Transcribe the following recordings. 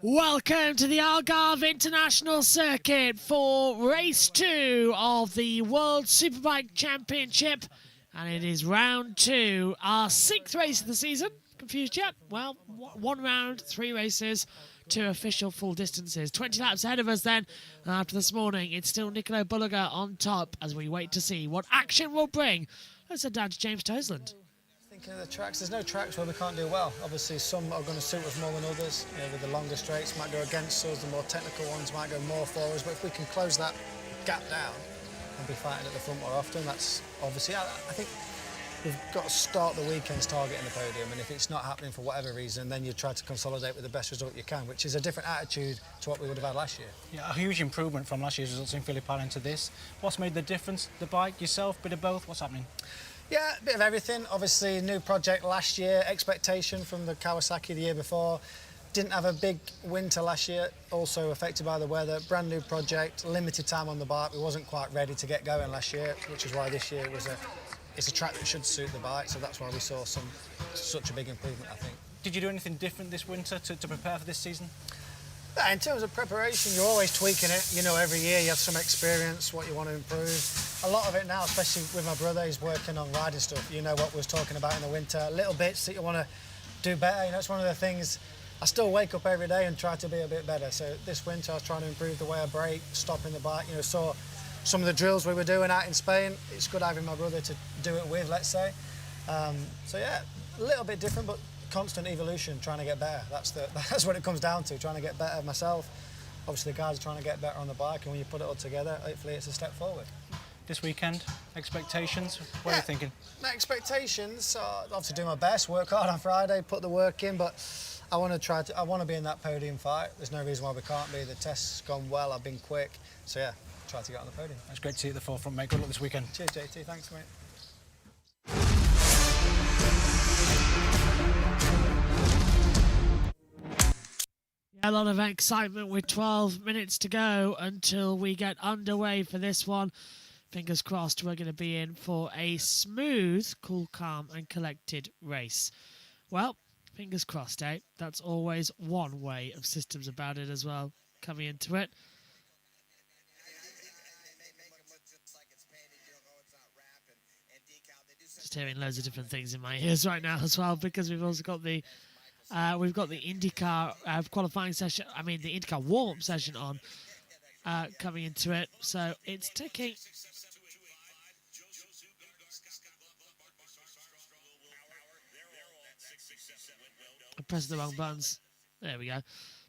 Welcome to the Algarve International Circuit for race 2 of the World Superbike Championship. And it is round 2, our 6th race of the season. Confused yet? Well, 1 round, 3 races, 2 official full distances. 20 laps ahead of us then. After this morning, it's still Nicolo Bulliger on top as we wait to see what action will bring. Let's head down to James Toseland. Thinking of the tracks, there's no tracks where we can't do well. Obviously, some are going to suit us more than others. You know, with the longer straights might go against us, the more technical ones might go more for us. But if we can close that gap down and be fighting at the front more often, that's obviously, I think we've got to start the weekends targeting the podium. And if it's not happening for whatever reason, then you try to consolidate with the best result you can, which is a different attitude to what we would have had last year. Yeah, a huge improvement from last year's results in Phillip Island to this. What's made the difference? The bike, yourself, bit of both? What's happening? Yeah, a bit of everything. Obviously, new project last year, expectation from the Kawasaki the year before. Didn't have a big winter last year, also affected by the weather. Brand new project, limited time on the bike. We wasn't quite ready to get going last year, which is why this year it's a track that should suit the bike, so that's why we saw such a big improvement, I think. Did you do anything different this winter to prepare for this season? Yeah, in terms of preparation, you're always tweaking it. You know, every year you have some experience, what you want to improve. A lot of it now, especially with my brother, he's working on riding stuff. You know what we was talking about in the winter, little bits that you want to do better. You know, it's one of the things, I still wake up every day and try to be a bit better. So this winter I was trying to improve the way I brake, stopping the bike. You know, saw some of the drills we were doing out in Spain. It's good having my brother to do it with, let's say. So yeah, a little bit different, but constant evolution, trying to get better. That's what it comes down to, trying to get better myself. Obviously the guys are trying to get better on the bike, and when you put it all together, hopefully it's a step forward. This weekend, expectations, what are you thinking? My expectations, obviously do my best, work hard on Friday, put the work in, but I want to be in that podium fight. There's no reason why we can't be. The test's gone well, I've been quick, so yeah, try to get on the podium. It's great to see you at the forefront, mate. Good luck this weekend. Cheers, JT, thanks, mate. A lot of excitement with 12 minutes to go until we get underway for this one. Fingers crossed we're going to be in for a smooth, cool, calm and collected race. Well, fingers crossed, eh? That's always one way of systems about it as well, coming into it. Just hearing loads of different things in my ears right now as well, because we've also got the IndyCar qualifying session, the IndyCar warm-up session on coming into it. So it's ticking. I pressed the wrong buttons. There we go.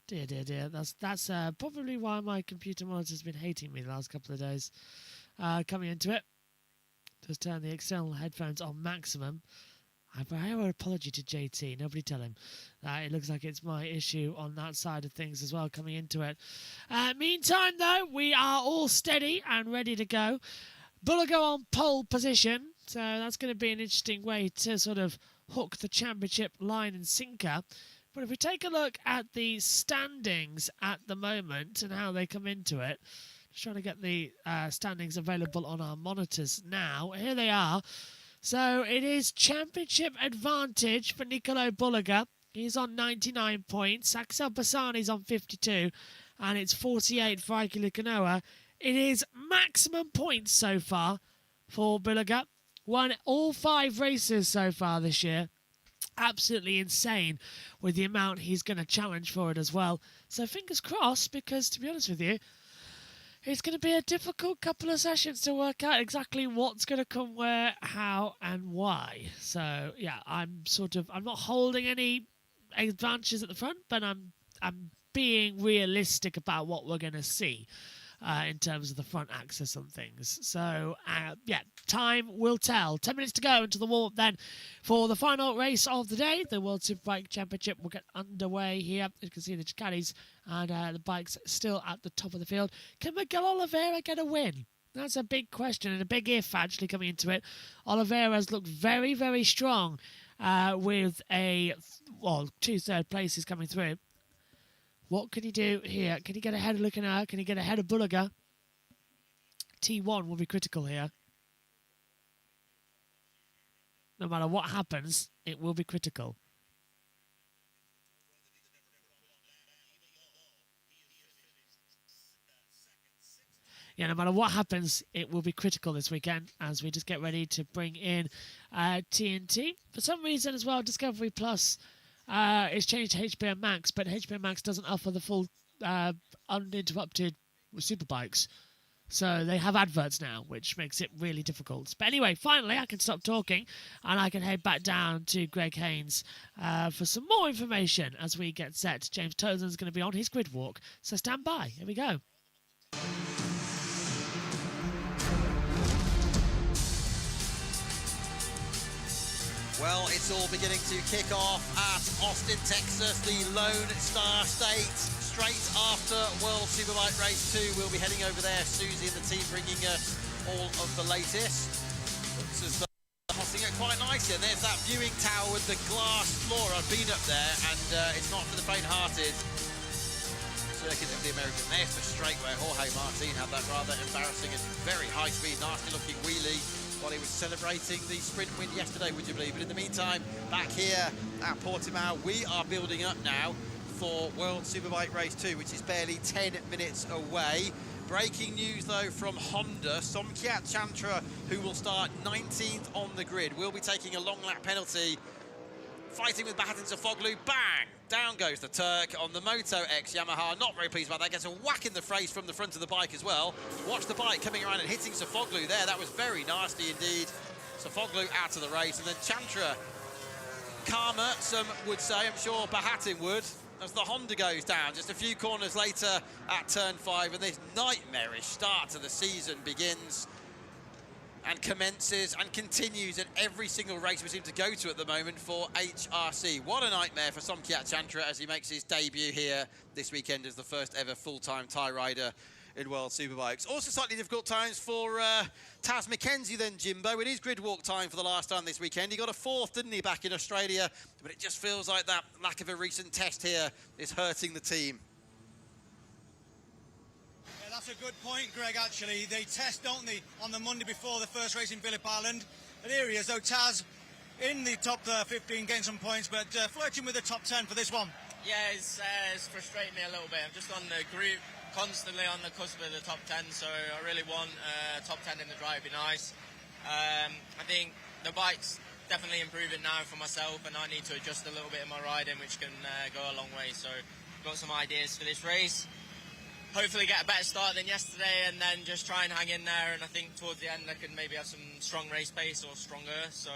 Dear, dear, dear. That's probably why my computer monitor's been hating me the last couple of days. Coming into it. Just turn the external headphones on maximum. I owe an apology to JT. Nobody tell him. It looks like it's my issue on that side of things as well, coming into it. Meantime, though, we are all steady and ready to go. Bulliger on pole position. So that's going to be an interesting way to sort of hook the championship line and sinker. But if we take a look at the standings at the moment and how they come into it, just trying to get the standings available on our monitors now. Here they are. So it is championship advantage for Nicolo Bulliger. He's on 99 points. Axel Bassani's on 52. And it's 48 for Heikki Lukanoa. It is maximum points so far for Bulliger. Won all 5 races so far this year. Absolutely insane with the amount he's going to challenge for it as well. So fingers crossed, because to be honest with you, it's going to be a difficult couple of sessions to work out exactly what's going to come where, how, and why. So, yeah, I'm not holding any advantages at the front, but I'm being realistic about what we're going to see in terms of the front axis and things. So, yeah, time will tell. 10 minutes to go until the warm-up then for the final race of the day. The World Superbike Championship will get underway here. You can see the Ducatis and the bikes still at the top of the field. Can Miguel Oliveira get a win? That's a big question and a big if, actually, coming into it. Oliveira's looked very, very strong with 2 third places coming through. What can he do here? Can he get ahead of Lukanoa? Can he get ahead of Bulliger? T1 will be critical here. No matter what happens, it will be critical. yeah, no matter what happens, it will be critical this weekend as we just get ready to bring in TNT. For some reason as well, Discovery Plus is changed to HBM Max, but HBM Max doesn't offer the full uninterrupted superbikes. So they have adverts now, which makes it really difficult. But anyway, finally, I can stop talking and I can head back down to Greg Haynes for some more information as we get set. James Tozan's going to be on his grid walk, so stand by. Here we go. Well, it's all beginning to kick off at Austin, Texas, the Lone Star State. Straight after World Superbike Race 2, we'll be heading over there. Susie and the team bringing us all of the latest. Looks as though they're hotting it quite nicely. And there's that viewing tower with the glass floor. I've been up there, and it's not for the faint-hearted. Circuit of the American. There's the straight where Jorge Martin had that rather embarrassing and very high-speed, nasty-looking wheelie while he was celebrating the sprint win yesterday, would you believe? But in the meantime, back here at Portimao, we are building up now for World Superbike Race 2, which is barely 10 minutes away. Breaking news, though, from Honda. Somkhiat Chantra, who will start 19th on the grid, will be taking a long lap penalty. Fighting with Bahatin Sofoglu, bang! Down goes the Turk on the Moto X Yamaha. Not very pleased about that. Gets a whack in the face from the front of the bike as well. Watch the bike coming around and hitting Sofoglu there. That was very nasty indeed. Sofoglu out of the race. And then Chantra, calmer, some would say. I'm sure Bahatin would. As the Honda goes down just a few corners later at turn 5. And this nightmarish start to the season begins and commences and continues at every single race we seem to go to at the moment for HRC. What a nightmare for Somkhiat Chantra as he makes his debut here this weekend as the first ever full-time tie rider in World Superbikes. Also slightly difficult times for Taz McKenzie then, Jimbo. In his grid walk time for the last time this weekend, he got a 4th, didn't he, back in Australia? But it just feels like that lack of a recent test here is hurting the team. That's a good point, Greg, actually. They test, don't they, on the Monday before the first race in Phillip Island. And here he is, though, Taz, in the top 15, getting some points, but flirting with the top 10 for this one. Yeah, it's frustrating me a little bit. I'm just on the group, constantly on the cusp of the top 10, so I really want top 10 in the drive, would be nice. I think the bike's definitely improving now for myself, and I need to adjust a little bit in my riding, which can go a long way. So I've got some ideas for this race. Hopefully get a better start than yesterday and then just try and hang in there, and I think towards the end I can maybe have some strong race pace or stronger, so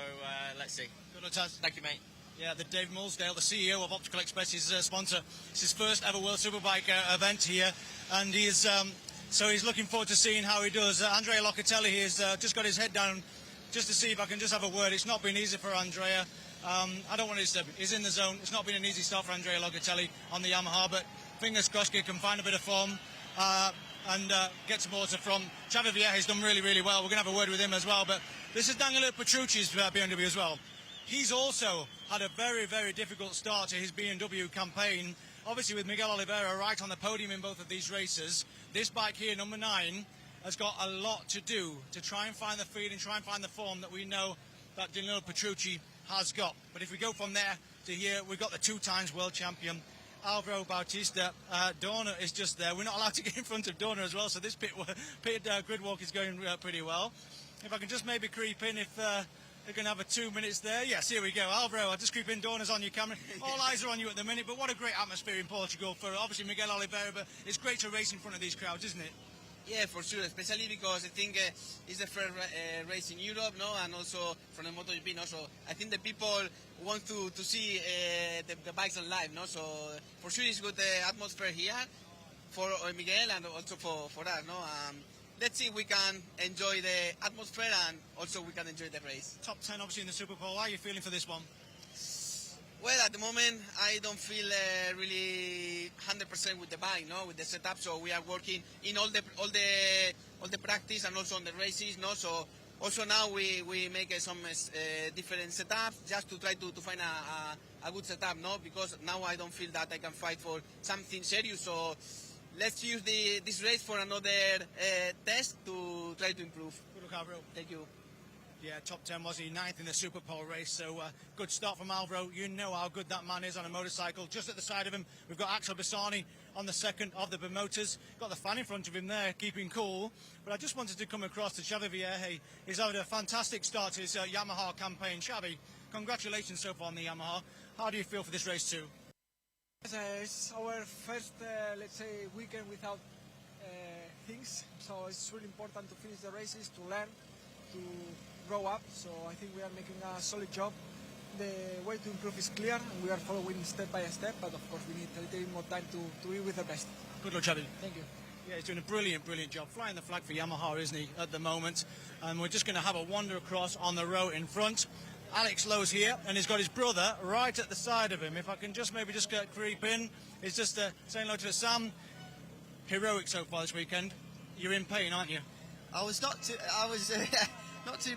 let's see. Good luck, Taz. Thank you, mate. Yeah, Dave Mulsdale, the CEO of Optical Express, his sponsor. It's his first ever World Superbike event here, and he's so he's looking forward to seeing how he does. Andrea Locatelli, he's just got his head down just to see if I can just have a word. It's not been easy for Andrea. I don't want to disturb him. He's in the zone. It's not been an easy start for Andrea Locatelli on the Yamaha, but fingers crossed he can find a bit of form and get some water from Xavier Vieja. He's done really, really well. We're going to have a word with him as well. But this is Daniel Petrucci's BMW as well. He's also had a very, very difficult start to his BMW campaign. Obviously, with Miguel Oliveira right on the podium in both of these races, this bike here, number 9, has got a lot to do to try and find the feeling, try and find the form that we know that Danilo Petrucci has got. But if we go from there to here, we've got the 2-times world champion, Alvaro Bautista. Dorna is just there. We're not allowed to get in front of Dorna as well, so this pit grid walk is going pretty well. If I can just maybe creep in, if they're going to have a 2 minutes there. Yes, here we go. Alvaro, I'll just creep in. Dorna's on your camera. All eyes are on you at the minute, but what a great atmosphere in Portugal for obviously Miguel Oliveira. But it's great to race in front of these crowds, isn't it? Yeah, for sure, especially because I think it's the first race in Europe, no, and also from the MotoGP, no. So I think the people want to see the bikes on live, no. So for sure, it's good atmosphere here for Miguel and also for us, no. Let's see if we can enjoy the atmosphere and also we can enjoy the race. Top 10, obviously in the Super Bowl. How are you feeling for this one? Well, at the moment, I don't feel really 100% with the bike, no, with the setup. So we are working in all the practice and also on the races, no. So also now we make some different setups just to try to find a good setup, no, because now I don't feel that I can fight for something serious. So let's use this race for another test to try to improve. Good luck, Alvaro. Thank you. Yeah, top 10 was he, 9th in the Super Pole race, so good start from Alvaro. You know how good that man is on a motorcycle. Just at the side of him, we've got Axel Bassani on the second of the Bimotors. Got the fan in front of him there, keeping cool. But I just wanted to come across to Xavi Vierge. He's had a fantastic start to his Yamaha campaign. Xavi, congratulations so far on the Yamaha. How do you feel for this race too? It's our first, let's say, weekend without things, so it's really important to finish the races, to learn, to grow up. So I think we are making a solid job. The way to improve is clear, and we are following step by step, but of course we need a little bit more time to be with the best. Good luck, Xavi. Thank you. Yeah, he's doing a brilliant job, flying the flag for Yamaha, isn't he, at the moment? And we're just going to have a wander across on the row in front. Alex Lowe's here, and he's got his brother right at the side of him. If I can just maybe just creep in, it's just saying hello to Sam. Heroic so far this weekend. You're in pain, aren't you? I was not too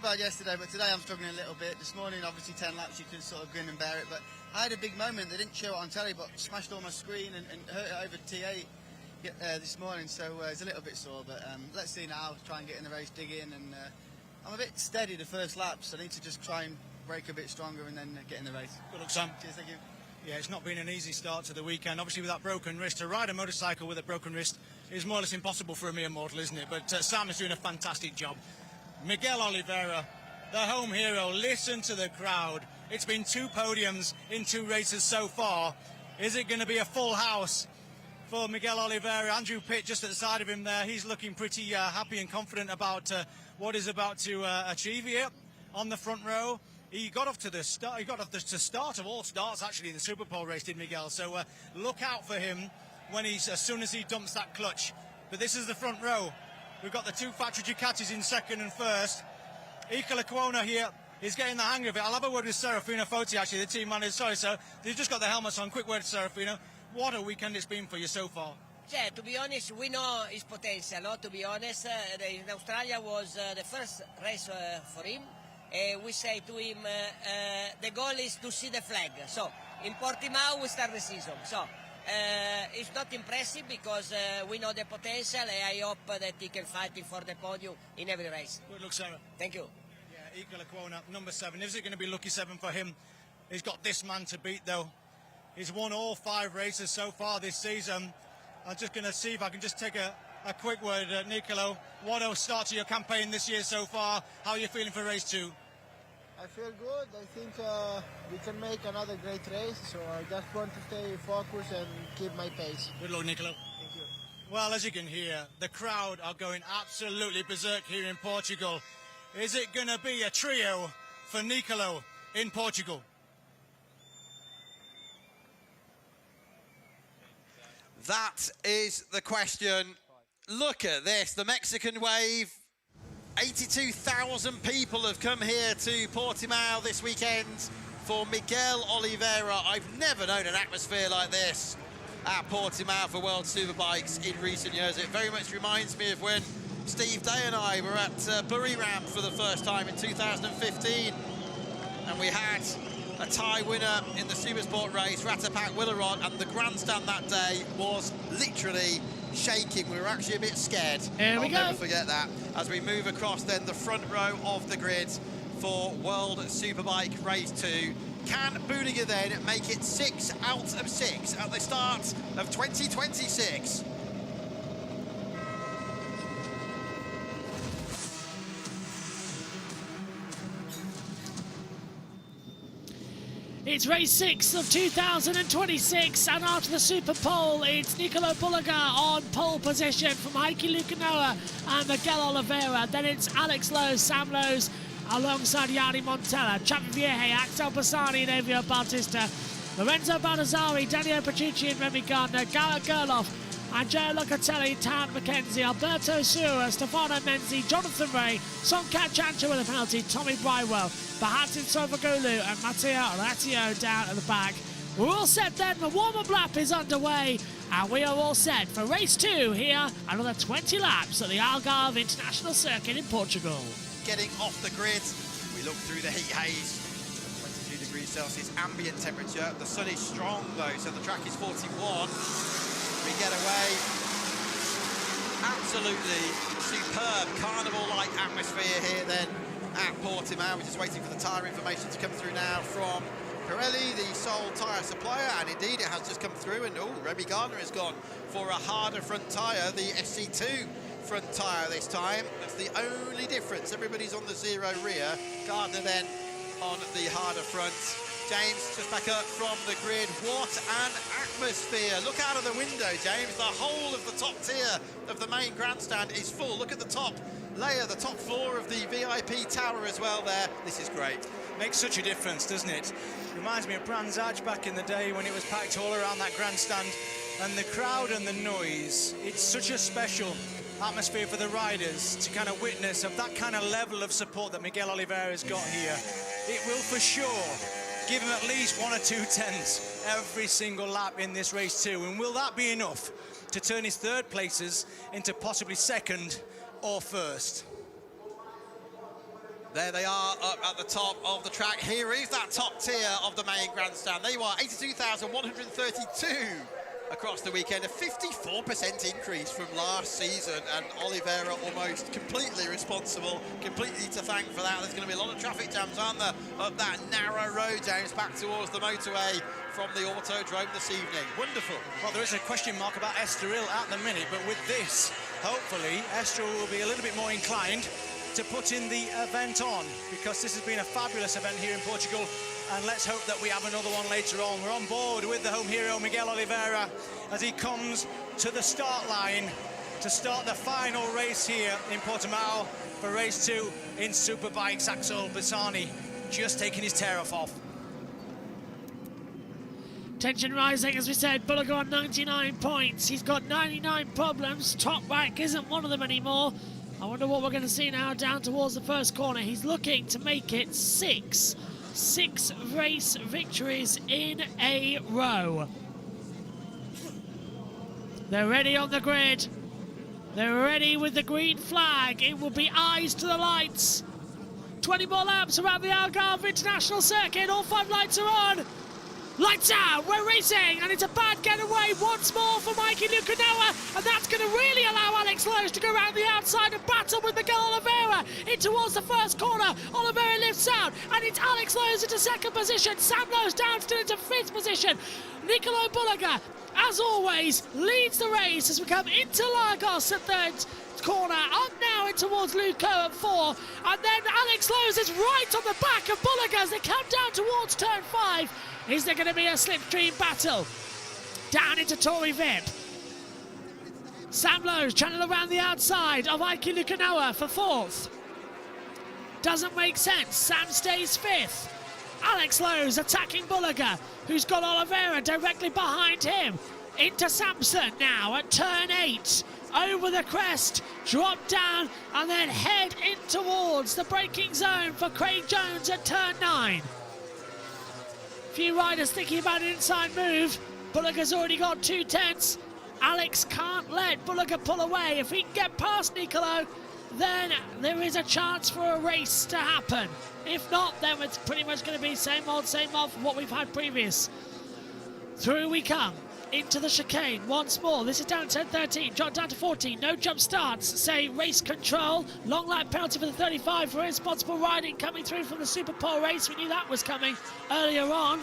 bad yesterday, but today I'm struggling a little bit. This morning, obviously 10 laps, you can sort of grin and bear it, but I had a big moment. They didn't show it on telly, but smashed all my screen and hurt it over T8 this morning, so it's a little bit sore, but let's see now, try and get in the race, dig in, and I'm a bit steady the first lap, so I need to just try and break a bit stronger and then get in the race. Good luck, Sam. Cheers, thank you. Yeah, it's not been an easy start to the weekend. Obviously, with that broken wrist, to ride a motorcycle with a broken wrist is more or less impossible for a mere mortal, isn't it? But Sam is doing a fantastic job. Miguel Oliveira, the home hero, listen to the crowd. It's been 2 podiums in 2 races so far. Is it going to be a full house for Miguel Oliveira? Andrew Pitt just at the side of him there. He's looking pretty happy and confident about what he's about to achieve here on the front row. He got off to the start. He got off the start of all starts actually in the Super Pole race, did Miguel? So look out for him when as soon as he dumps that clutch. But this is the front row. We've got the 2 factory Ducatis in second and first. Ika Lecuona here is getting the hang of it. I'll have a word with Serafino Foti, actually, the team manager. Sorry, sir. They've just got the helmets on. Quick word, Serafino. What a weekend it's been for you so far. Yeah, to be honest, we know his potential. No? To be honest, in Australia was the first race for him. We say to him, the goal is to see the flag. So in Portimao we start the season. So it's not impressive because we know the potential, and I hope that he can fight for the podium in every race. Good luck, Sarah. Thank you. Yeah, Ika Lecuona, number 7. Is it going to be lucky 7 for him? He's got this man to beat, though. He's won all 5 races so far this season. I'm just going to see if I can just take a quick word, Nicolo. What a start to your campaign this year so far. How are you feeling for race 2? I feel good. I think we can make another great race, so I just want to stay focused and keep my pace. Good luck, Nicolo. Thank you. Well, as you can hear, the crowd are going absolutely berserk here in Portugal. Is it going to be a trio for Nicolo in Portugal? That is the question. Look at this, the Mexican wave. 82,000 people have come here to Portimao this weekend for Miguel Oliveira. I've never known an atmosphere like this at Portimao for World Superbikes in recent years. It very much reminds me of when Steve Day and I were at Buriram for the first time in 2015, and we had a tie winner in the Supersport race, Ratapak Willerod, and the grandstand that day was literally shaking. We were actually a bit scared. Here we go. I'll never forget that. As we move across then the front row of the grid for World Superbike Race 2. Can Buninger then make it 6 out of 6 at the start of 2026? It's race 6 of 2026, and after the Super Pole, it's Nicolo Buninger on pole position from Heikki Lukanoa and Miguel Oliveira. Then it's Alex Lowe, Sam Lowe's alongside Yanni Montella, Xavi Vierge, Axel Bassani and Avio Bautista, Lorenzo Baldassari, Daniel Petrucci and Remy Gardner, Garrett Gerloff, Andrea Locatelli, Tan McKenzie, Alberto Sura, Stefano Menzi, Jonathan Ray, Sonkat Chancha with a penalty, Tommy Brightwell, Bahatin Sovagulu and Matteo Ratio down at the back. We're all set then, the warm-up lap is underway, and we are all set for race 2 here, another 20 laps at the Algarve International Circuit in Portugal. Getting off the grid, we look through the heat haze, 22 degrees Celsius ambient temperature. The sun is strong though, so the track is 41. We get away. Absolutely superb carnival-like atmosphere here then at Portimao. We're just waiting for the tyre information to come through now from Pirelli, the sole tyre supplier, and indeed it has just come through, and Remy Gardner has gone for a harder front tyre, the SC2 front tyre this time. That's the only difference. Everybody's on the zero rear. Gardner then on the harder front. James just back up from the grid. What an atmosphere. Look out of the window, James. The whole of the top tier of the main grandstand is full. Look at the top layer, the top floor of the VIP tower as well there. This is great. Makes such a difference, doesn't it? Reminds me of Brands Hatch back in the day when it was packed all around that grandstand, and the crowd and the noise. It's such a special atmosphere for the riders to kind of witness of that kind of level of support that Miguel Oliveira's got here. It will for sure give him at least 1 or 2 tenths every single lap in this race too. And will that be enough to turn his third places into possibly second or first? There they are up at the top of the track. Here is that top tier of the main grandstand. There you are, 82,132 across the weekend, a 54% increase from last season, and Oliveira almost completely responsible, completely to thank for that. There's going to be a lot of traffic jams, aren't there, up that narrow road, James, back towards the motorway from the Autodrome this evening. Wonderful. Well, there is a question mark about Estoril at the minute, but with this, hopefully, Estoril will be a little bit more inclined to put in the event on, because this has been a fabulous event here in Portugal, and let's hope that we have another one later on. We're on board with the home hero Miguel Oliveira as he comes to the start line to start the final race here in Portimao for race 2 in Superbikes. Axel Bassani just taking his tariff off. Tension rising, as we said. Bulliger on 99 points. He's got 99 problems. Top rank isn't one of them anymore. I wonder what we're going to see now down towards the first corner. He's looking to make it 6 race victories in a row. They're ready on the grid. They're ready with the green flag. It will be eyes to the lights. 20 more laps around the Algarve International Circuit. All 5 lights are on. Lights out, we're racing, and it's a bad getaway once more for Mikey Lukanoa, and that's going to really allow Alex Lowe's to go around the outside and battle with Miguel Oliveira in towards the first corner. Oliveira lifts out, and it's Alex Lowe's into second position. Sam Lowe's down still into 5th position. Nicolo Bulliger, as always, leads the race as we come into Lagos at 3rd corner, up now in towards Luco at 4, and then Alex Lowe's is right on the back of Bulliger as they come down towards turn 5. Is there going to be a slipstream battle? Down into Tory Vip. Sam Lowe's trying to look around the outside of Aiki Lukanoa for 4th. Doesn't make sense. Sam stays 5th. Alex Lowe's attacking Bulliger, who's got Oliveira directly behind him. Into Sampson now at turn 8. Over the crest, drop down, and then head in towards the braking zone for Craig Jones at turn 9. Few riders thinking about an inside move. Bulliger's already got 2 tenths. Alex can't let Bulliger pull away. If he can get past Nicolo, then there is a chance for a race to happen. If not, then it's pretty much going to be same old from what we've had previous. Through we come into the chicane once more. This is down to 13, drop down to 14. No jump starts. Say race control. Long lap penalty for the 35 for irresponsible riding coming through from the Super Pole race. We knew that was coming earlier on.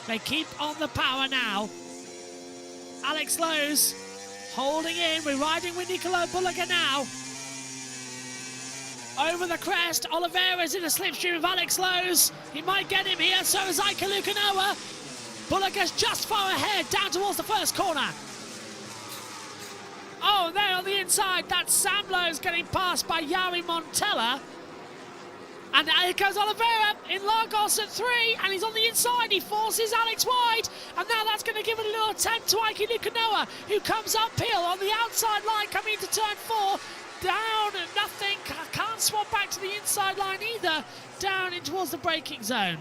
They keep on the power now. Alex Lowe's holding in. We're riding with Nicolo Bulliger now. Over the crest. Oliveira's in a slipstream of Alex Lowe's. He might get him here. So is Aika Lukanoa. Bulliger's just far ahead, down towards the first corner. Oh, there on the inside, that's Sam Lowe's getting passed by Yari Montella. And here goes Oliveira in Lagos at 3, and he's on the inside. He forces Alex wide, and now that's going to give it a little attempt to Aiki Lukanoa, who comes uphill on the outside line coming into turn 4. Down, nothing, can't swap back to the inside line either. Down in towards the braking zone.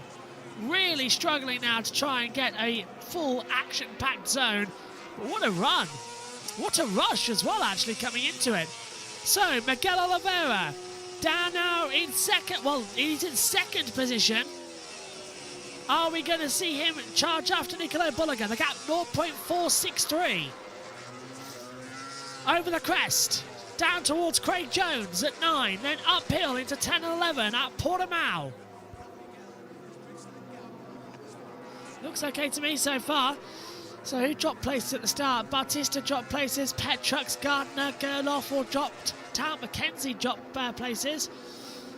Really struggling now to try and get a full action-packed zone. But what a run. What a rush as well, actually, coming into it. So, Miguel Oliveira down now in second. Well, he's in second position. Are we going to see him charge after Nicolo Bulliger? The gap 0.463. Over the crest. Down towards Craig Jones at 9. Then uphill into 10 and 11 at Portimao. Looks okay to me so far. So who dropped places at the start? Bautista dropped places, Petrux, Gardner, Gerloff all dropped down, McKenzie dropped places.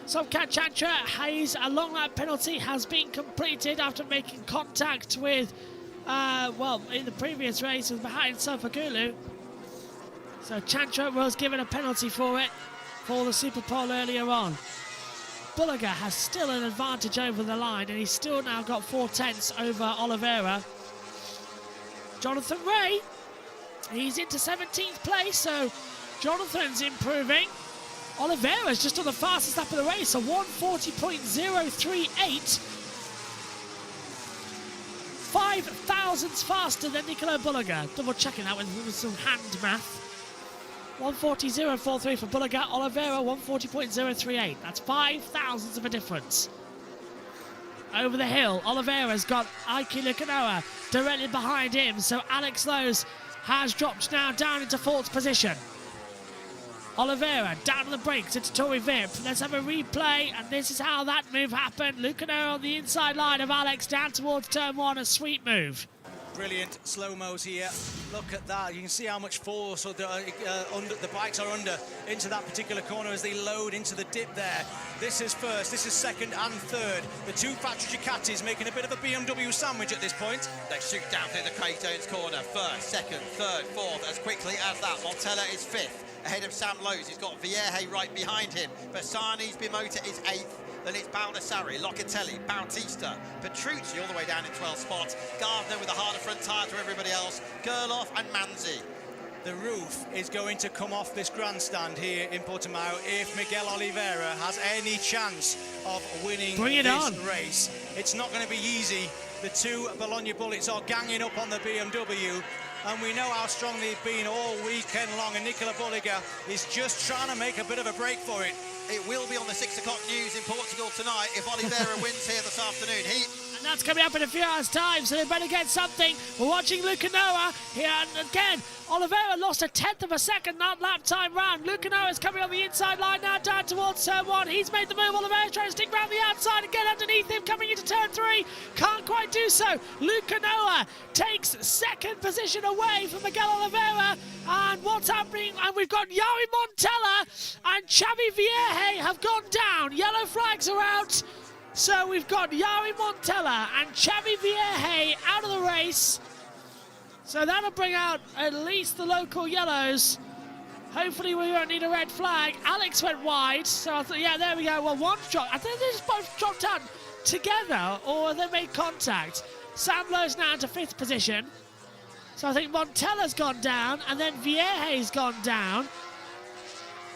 Somcat Chantra, Hayes, a long lap penalty has been completed after making contact with, well, in the previous race with behind Sofagulu. So Chantra was given a penalty for it, for the Super Pole earlier on. Bulliger has still an advantage over the line, and he's still now got 4/10 over Oliveira. Jonathan Ray, he's into 17th place, so Jonathan's improving. Oliveira's just on the fastest lap of the race, a 1:40.038. 5 thousandths faster than Nicolo Bulliger. Double checking that with some hand math. 1:40.043 for Bulliger, Oliveira 1:40.038. That's 5 thousandths of a difference. Over the hill, Oliveira's got Aiki Lukanoa directly behind him, so Alex Lowe's has dropped now down into 4th position. Oliveira down on the brakes into Tory Vip. Let's have a replay, and this is how that move happened. Lukanoa on the inside line of Alex down towards turn 1, a sweet move. Brilliant slow-mos here. Look at that. You can see how much force the bikes are under into that particular corner as they load into the dip there. This is first, this is second and third. The two factory Ducatis making a bit of a BMW sandwich at this point. They shoot down through the Craig Jones corner. First, second, third, fourth. As quickly as that, Montella is 5th. Ahead of Sam Lowe's. He's got Vierge right behind him. Bassani's Bimota is 8th. Then it's Baldassarri, Locatelli, Bautista, Petrucci all the way down in 12th spot. Gardner with a harder front tyre to everybody else. Gerloff and Manzi. The roof is going to come off this grandstand here in Portimao if Miguel Oliveira has any chance of winning this race. It's not going to be easy. The two Bologna Bullets are ganging up on the BMW, and we know how strong they've been all weekend long, and Nicola Bulliger is just trying to make a bit of a break for it. It will be on the 6 o'clock news in Portugal tonight if Oliveira wins here this afternoon. And that's coming up in a few hours' time, so they better get something. We're watching Lukanoa here, and again, Oliveira lost a 1/10 of a second that lap time round. Lukanoa is coming on the inside line now down towards turn 1. He's made the move. Oliveira's trying to stick around the outside and get underneath him, coming into turn 3. Can't quite do so. Lukanoa takes 2nd position away from Miguel Oliveira. And what's happening? And we've got Yari Montella and Xavi Vierge have gone down. Yellow flags are out. So we've got Yari Montella and Xavi Vierge out of the race. So that'll bring out at least the local yellows. Hopefully we won't need a red flag. Alex went wide, so I thought, yeah, there we go. Well, one drop. I think they just both dropped out together, or they made contact. Sam Lowe's now into 5th position. So I think Montella's gone down, and then Vierge's gone down.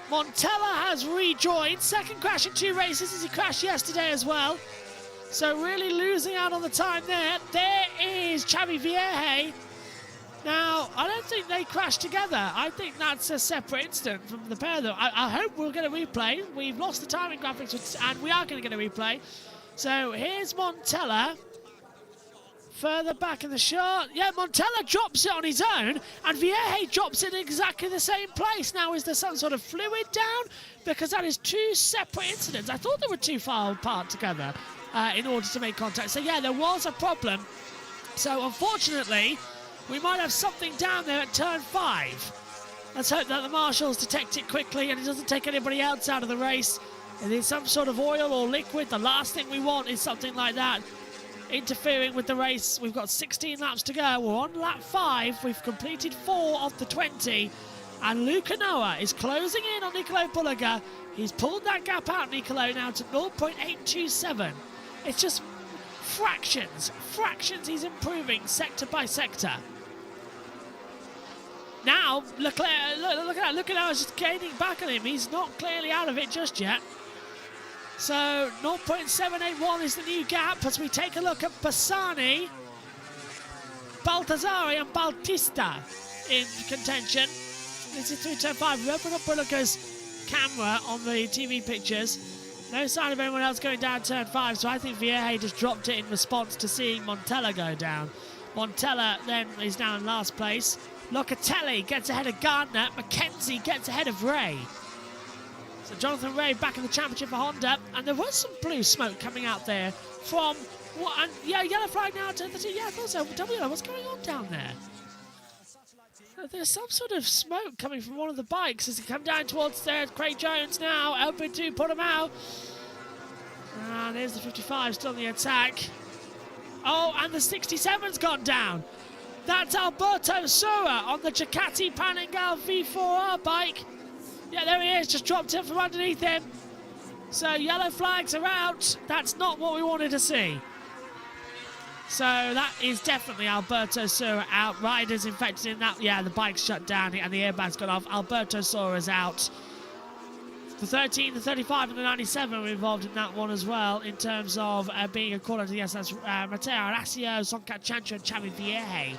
Montella has rejoined. 2nd crash in 2 races as he crashed yesterday as well. So really losing out on the time there. There is Xavi Vierge. Now, I don't think they crashed together. I think that's a separate incident from the pair of them. I hope we'll get a replay. We've lost the timing graphics, and we are going to get a replay. So here's Montella. Further back in the shot. Yeah, Montella drops it on his own, and Vierge drops it in exactly the same place. Now, is there some sort of fluid down? Because that is 2 separate incidents. I thought they were too far apart together in order to make contact. So, yeah, there was a problem. So, unfortunately, we might have something down there at turn 5. Let's hope that the marshals detect it quickly and it doesn't take anybody else out of the race. If there's some sort of oil or liquid, the last thing we want is something like that interfering with the race. We've got 16 laps to go. We're on lap 5. We've completed 4 of the 20. And Lukanoa is closing in on Nicolo Bulliger. He's pulled that gap out, Nicolo, now to 0.827. It's just fractions he's improving sector by sector. Now, look at that. Lukanoa's just gaining back on him. He's not clearly out of it just yet. So 0.781 is the new gap as we take a look at Bassani, Baldassarri and Bautista in contention. This is through turn 5. We'll open up Bulliger's camera on the TV pictures. No sign of anyone else going down turn 5, so I think Vierge just dropped it in response to seeing Montella go down. Montella then is down in last place. Locatelli gets ahead of Gardner. McKenzie gets ahead of Ray. So Jonathan Ray back in the championship for Honda, and there was some blue smoke coming out there from What? And, yeah, yellow flag now. Yeah, I thought so. What's going on down there? There's some sort of smoke coming from one of the bikes as they come down towards Craig Jones now. Open to put him out. And there's the 55 still in the attack. Oh, and the 67's gone down. That's Alberto Sura on the Ducati Panigale V4R bike. Yeah, there he is, just dropped in from underneath him. So yellow flags are out. That's not what we wanted to see. So that is definitely Alberto Sura out. Riders infected in that. Yeah, the bike's shut down and the airbag's gone off. Alberto Sura's out. The 13, the 35 and the 97 were involved in that one as well in terms of being a call-out. Yes, that's Matteo Aracio, Sonkat Chancho and Xavi Vieje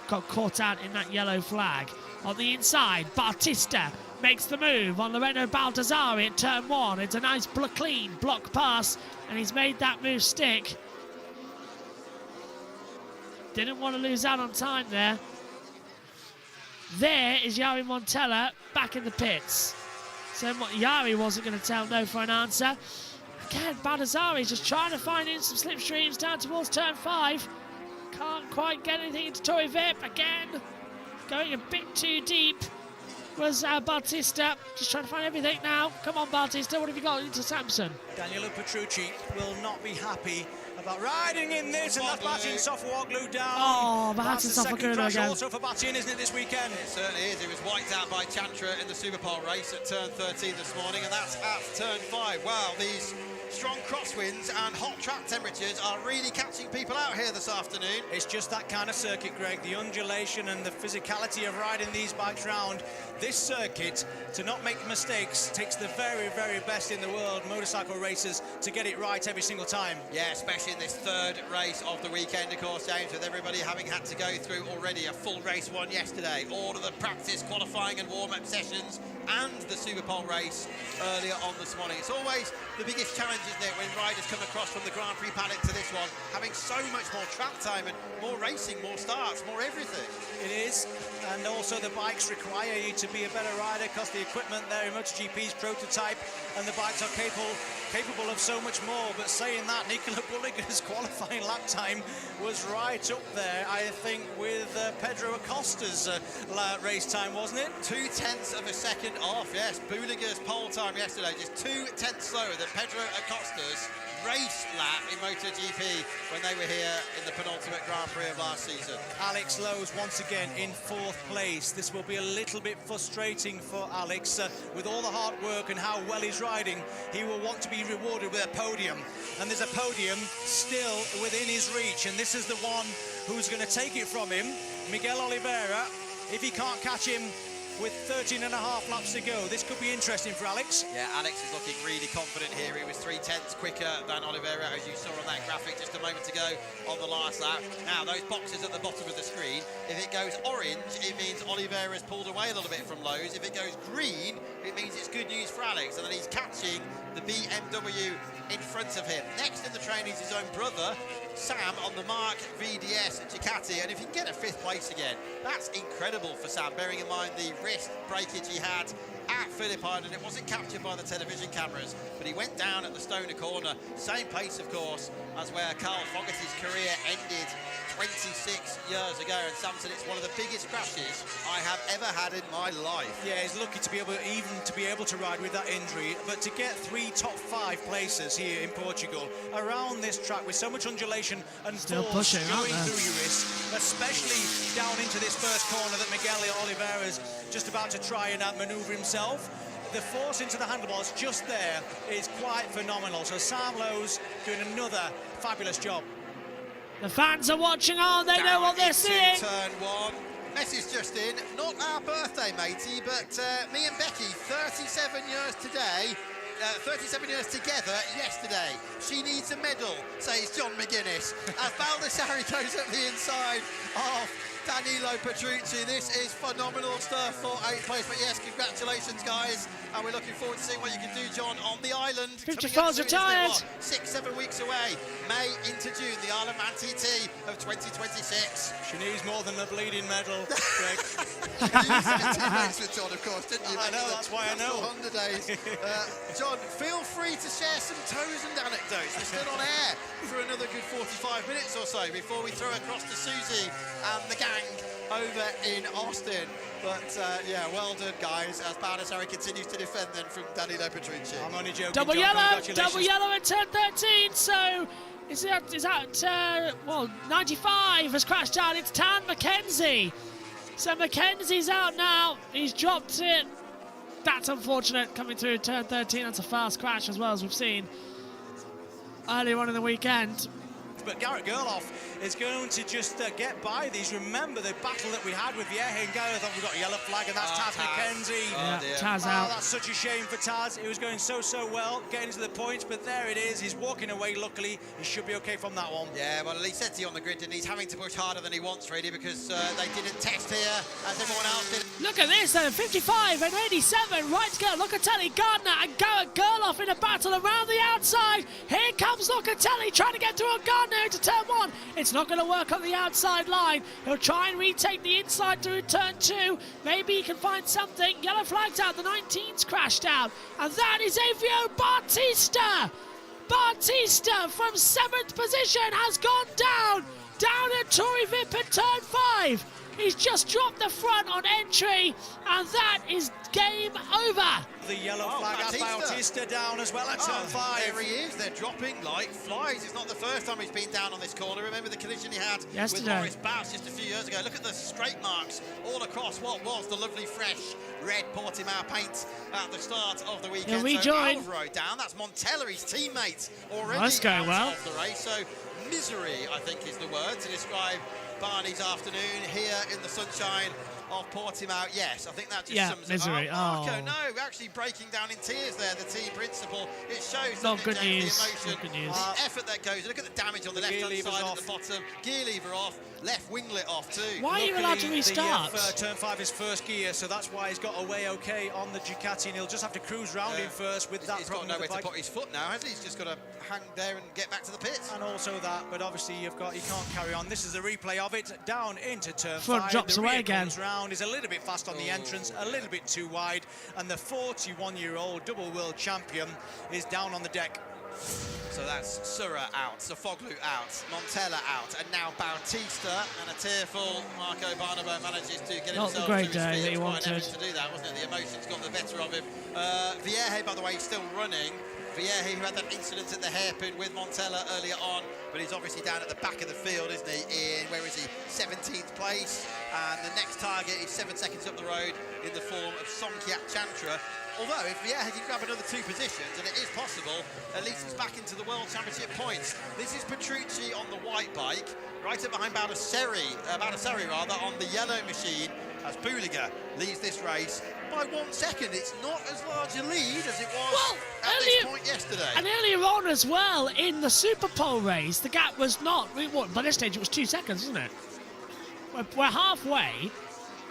got caught out in that yellow flag. On the inside, Bautista makes the move on Loreno Baldassari at turn 1. It's a nice clean block pass and he's made that move stick. Didn't want to lose out on time there. There is Yari Montella back in the pits. So Yari wasn't going to tell no for an answer. Again, Baldassari just trying to find in some slipstreams down towards turn 5. Can't quite get anything into Torrey Vip. Again, going a bit too deep was Bautista. Just trying to find everything now. Come on, Bautista, what have you got into Samson? Daniele Petrucci will not be happy about riding in this, and that's Bastian Sofuoglu down. Oh, that's the second crash again. also for Bastian, isn't it, this weekend? It certainly is. He was wiped out by Chantra in the Superpole race at turn 13 this morning, and that's at turn 5. Wow, these strong crosswinds and hot track temperatures are really catching people out here this afternoon. It's just that kind of circuit, Greg, the undulation and the physicality of riding these bikes round. This circuit, to not make mistakes, takes the very, very best in the world motorcycle racers to get it right every single time. Yeah, especially in this third race of the weekend, of course, James, with everybody having had to go through already a full race one yesterday, all of the practice, qualifying and warm-up sessions, and the Superpole race earlier on this morning. It's always the biggest challenge, isn't it, when riders come across from the Grand Prix paddock to this one, having so much more track time and more racing, more starts, more everything. It is, and also the bikes require you to be a better rider because the equipment there in MotoGP's prototype and the bikes are capable of so much more. But saying that, Nicola Bulliger's qualifying lap time was right up there, I think, with Pedro Acosta's race time, wasn't it? 0.2 of a second off, yes. Bulliger's pole time yesterday, just 0.2 slower than Pedro Acosta's race lap in MotoGP when they were here in the penultimate Grand Prix of last season. Alex Lowe's once again in 4th place. This will be a little bit frustrating for Alex. With all the hard work and how well he's riding, he will want to be rewarded with a podium. And there's a podium still within his reach, and this is the one who's going to take it from him, Miguel Oliveira. If he can't catch him with 13 and a half laps to go, this could be interesting for Alex. Yeah, Alex is looking really confident here. He was 0.3 quicker than Oliveira, as you saw on that graphic just a moment ago on the last lap. Now, those boxes at the bottom of the screen, if it goes orange, it means Oliveira's pulled away a little bit from Lowe's. If it goes green, it means it's good news for Alex, and that he's catching the BMW in front of him. Next in the train is his own brother, Sam, on the Mark VDS Ducati, and if he can get a 5th place again, that's incredible for Sam, bearing in mind the wrist breakage he had at Phillip Island. It wasn't captured by the television cameras, but he went down at the Stoner corner, same pace, of course, as where Carl Fogarty's career ended 26 years ago. And Samson, it's one of the biggest crashes I have ever had in my life. Yeah, he's lucky to be able to ride with that injury, but to get 3 top 5 places here in Portugal around this track with so much undulation and force going through your wrist, especially down into this first corner that Miguel Oliveira's just about to try and outmaneuver himself. The force into the handlebars just there is quite phenomenal. So Sam Lowe's doing another fabulous job. The fans are watching on, they know what they're seeing. Turn 1. Message just in, not our birthday, matey, but me and Becky, 37 years today. 37 years together yesterday. She needs a medal, says John McGuinness. As Baldassari goes up the inside of Danilo Petrucci. This is phenomenal stuff for 8th place. But yes, congratulations, guys. And we're looking forward to seeing what you can do, John, on the island. 54's retired. 6-7 weeks away. May into June, the Isle of Man TT of 2026. She needs more than a bleeding medal, Greg. You used to be teammates with John, of course, didn't you? I know, that's why I know. Honda days. John, feel free to share some toes and anecdotes. We're still on air for another good 45 minutes or so before we throw across to Susie and the gang over in Austin. But yeah, well done, guys, as Baldessari continues to defend then from Danilo Petrucci. I'm only joking. Double John, yellow at turn 13. So is that well, 95 has crashed down. It's Tan McKenzie. So McKenzie's out now. He's dropped it. That's unfortunate. Coming through turn 13. That's a fast crash as well, as we've seen earlier on in the weekend. But Garrett Gerloff is going to just get by these. Remember the battle that we had with Vierge and Garrett. I thought we got a yellow flag, and that's Taz McKenzie. Yeah, Taz out. That's such a shame for Taz. He was going so well, getting to the points, but there it is. He's walking away. Luckily, he should be okay from that one. Yeah, well, he said on the grid, and he's having to push harder than he wants, really, because they didn't test here as everyone else did. Look at this, though. 55 and 87. Right to go. Locatelli, Gardner, and Garrett Gerloff in a battle around the outside. Here comes Locatelli trying to get to a Gardner into turn 1. It's not going to work on the outside line. He'll try and retake the inside through turn 2. Maybe he can find something. Yellow flags out. The 19's crashed out. And that is Avio Bautista. Bautista from 7th position has gone down at Torrey Vip at turn 5. He's just dropped the front on entry, and that is game over. The yellow flag has Bautista down as well at turn 5. There he is. They're dropping like flies. It's not the first time he's been down on this corner. Remember the collision he had with Morris Bass just a few years ago. Look at the straight marks all across what was the lovely fresh red Portimao paint at the start of the weekend. Yeah, so Alvaro down. That's Montella, his teammate, already that's going well. Of the race. So misery, I think, is the word to describe Barney's afternoon here in the sunshine of Portimao. Yes, I think that just sums misery. it up. Marco, no, actually breaking down in tears there, the team principal. It shows not good James, news. the emotion, not good news. the effort that goes. Look at the damage on the left-hand side at the bottom. Gear lever off, left winglet off too. Why are you allowed to restart? Turn 5 is first gear, so that's why he's got away okay on the Ducati, and he'll just have to cruise round in first with that. He's got nowhere to put his foot now, has he? He's just got to hang there and get back to the pits. And also that, but obviously you can't carry on. This is the replay of it. Down into turn 5. Front drops away again. Comes round, is a little bit fast on the entrance, a little bit too wide, and the 41-year-old double world champion is down on the deck. So that's Surra out, Sofoglu out, Montella out, and now Bautista, and a tearful Marco Barnabo manages to get himself the great to his day feet. that he Quite wanted. an effort to do that, wasn't it? The emotions got the better of him. Vierge, by the way, still running. Vierge, who had that incident at the hairpin with Montella earlier on, but he's obviously down at the back of the field, isn't he? In, where is he? 17th place, and the next target is 7 seconds up the road in the form of Songkyak Chantra. Although, if Vierge can grab another 2 positions, and it is possible, at least he's back into the World Championship points. This is Petrucci on the white bike, right up behind Baldessari on the yellow machine, as Buliga leads this race by 1 second. It's not as large a lead as it was at this point yesterday. And earlier on as well, in the Super Pole race, the gap was not, by this stage it was 2 seconds, wasn't it? We're halfway,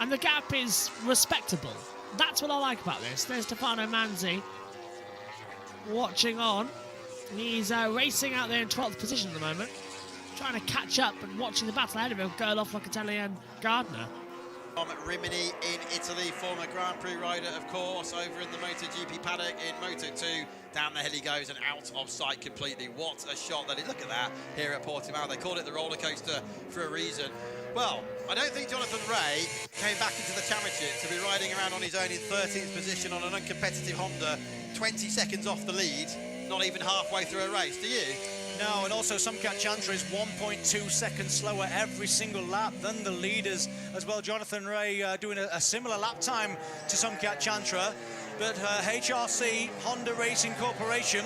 and the gap is respectable. That's what I like about this. There's Stefano Manzi watching on. He's racing out there in 12th position at the moment, trying to catch up and watching the battle ahead of him, Gerloff, Locatelli and Gardner. Rimini in Italy, former Grand Prix rider, of course, over in the MotoGP paddock in Moto2. Down the hill he goes and out of sight completely. What a shot that is. Look at that here at Portimao. They called it the roller coaster for a reason. Well, I don't think Jonathan Rea came back into the championship to be riding around on his own in 13th position on an uncompetitive Honda, 20 seconds off the lead, not even halfway through a race, do you? No, and also Songkyak Chantra is 1.2 seconds slower every single lap than the leaders as well. Jonathan Rea doing a similar lap time to Songkyak Chantra, but HRC, Honda Racing Corporation,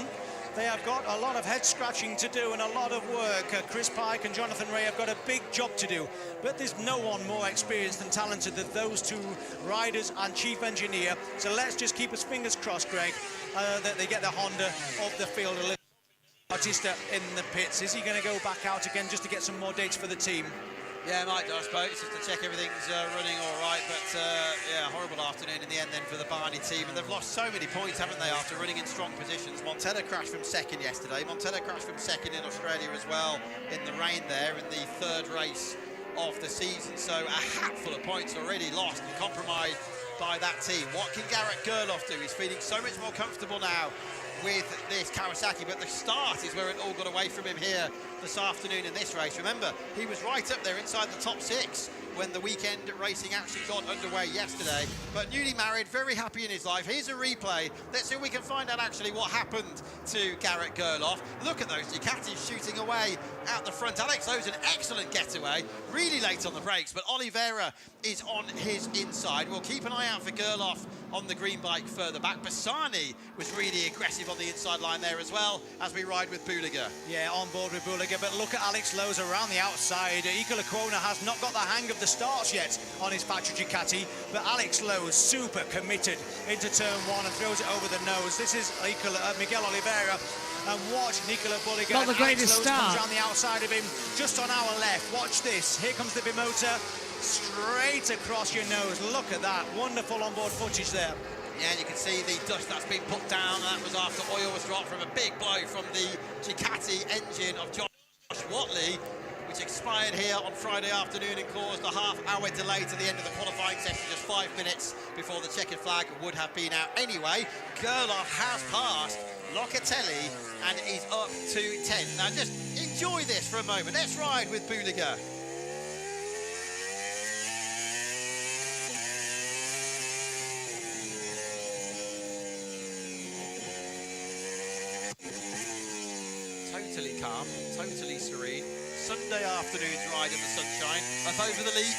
they have got a lot of head scratching to do and a lot of work. Chris Pike and Jonathan Rea have got a big job to do, but there's no one more experienced and talented than those 2 riders and chief engineer. So let's just keep us fingers crossed, Greg, that they get the Honda off the field a little. Bautista in the pits. Is he going to go back out again just to get some more dates for the team? Yeah, Mike, I suppose, just to check everything's running all right. But, yeah, horrible afternoon in the end then for the Barney team. And they've lost so many points, haven't they, after running in strong positions. Montella crashed from 2nd yesterday. Montella crashed from 2nd in Australia as well in the rain there in the 3rd race of the season. So a hatful of points already lost and compromised by that team. What can Garrett Gerloff do? He's feeling so much more comfortable now with this Kawasaki, but the start is where it all got away from him here this afternoon in this race. Remember, he was right up there inside the top 6 when the weekend racing actually got underway yesterday. But newly married, very happy in his life. Here's a replay. Let's see if we can find out actually what happened to Garrett Gerloff. Look at those Ducatis shooting away out the front. Alex Lowe's an excellent getaway, really late on the brakes, but Oliveira is on his inside. We'll keep an eye out for Gerloff on the green bike further back. Bassani was really aggressive on the inside line there as well as we ride with Buliga. Yeah, on board with Buliga, but look at Alex Lowe's around the outside. Ika Lecuona has not got the hang of the starts yet on his factory Ducati, but Alex Lowe's super committed into turn 1 and throws it over the nose. This is Miguel Oliveira, and watch Nicola Buliga. Not the greatest start. Comes around the outside of him, just on our left. Watch this. Here comes the Bimotor, straight across your nose. Look at that. Wonderful onboard footage there. Yeah, and you can see the dust that's been put down. That was after oil was dropped from a big blow from the Ducati engine of Josh Watley, which expired here on Friday afternoon and caused a half-hour delay to the end of the qualifying session, just 5 minutes before the checkered flag would have been out anyway. Gerloff has passed Locatelli and is up to 10. Now just enjoy this for a moment. Let's ride with Buliga. Totally calm, totally serene. Sunday afternoon's ride in the sunshine, up over the leap.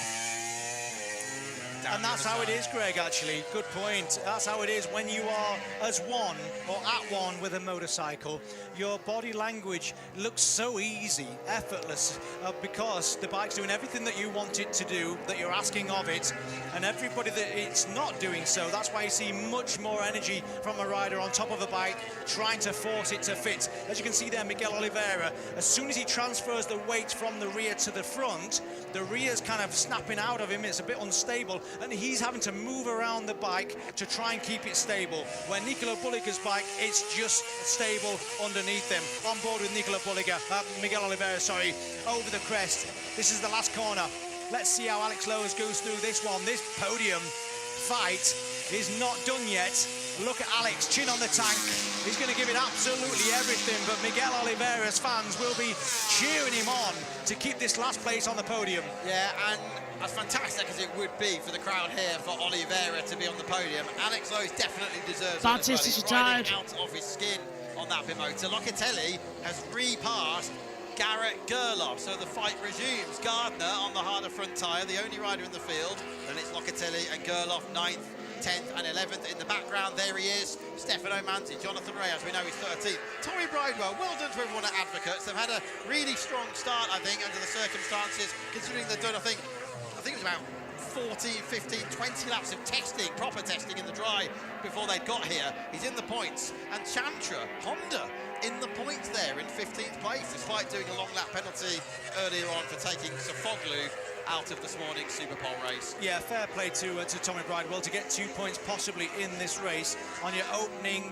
And that's how it is, Greg, actually. Good point. That's how it is when you are as one or at one with a motorcycle. Your body language looks so easy, effortless, because the bike's doing everything that you want it to do, that you're asking of it, and everybody that it's not doing so. That's why you see much more energy from a rider on top of a bike, trying to force it to fit. As you can see there, Miguel Oliveira, as soon as he transfers the weight from the rear to the front, the rear's kind of snapping out of him. It's a bit unstable, and he's having to move around the bike to try and keep it stable. Where Nicola Buliga's bike, it's just stable underneath them. On board with Nicola Buliga, Miguel Oliveira, sorry, over the crest. This is the last corner. Let's see how Alex Lowe's goes through this one. This podium fight is not done yet. Look at Alex, chin on the tank. He's going to give it absolutely everything, but Miguel Oliveira's fans will be cheering him on to keep this last place on the podium. Yeah, and as fantastic as it would be for the crowd here for Oliveira to be on the podium, Alex Lowe definitely deserves it. He's riding out of his skin on that Bimotor. Locatelli has repassed Garrett Gerloff, so the fight resumes. Gardner on the harder front tyre, the only rider in the field, and it's Locatelli and Gerloff 9th, 10th and 11th. In the background, there he is, Stefano Manzi, Jonathan Ray, as we know, he's 13th. Tommy Bridewell, well done to everyone at Advocates. They've had a really strong start, I think, under the circumstances, considering they've done, I think it was about 14, 15, 20 laps of testing, proper testing in the dry before they got here. He's in the points. And Chantra, Honda, in the points there in 15th place, despite doing a long lap penalty earlier on for taking Sofoglu out of this morning's Super Pole race. Yeah, fair play to Tommy Bridewell to get 2 points possibly in this race on your opening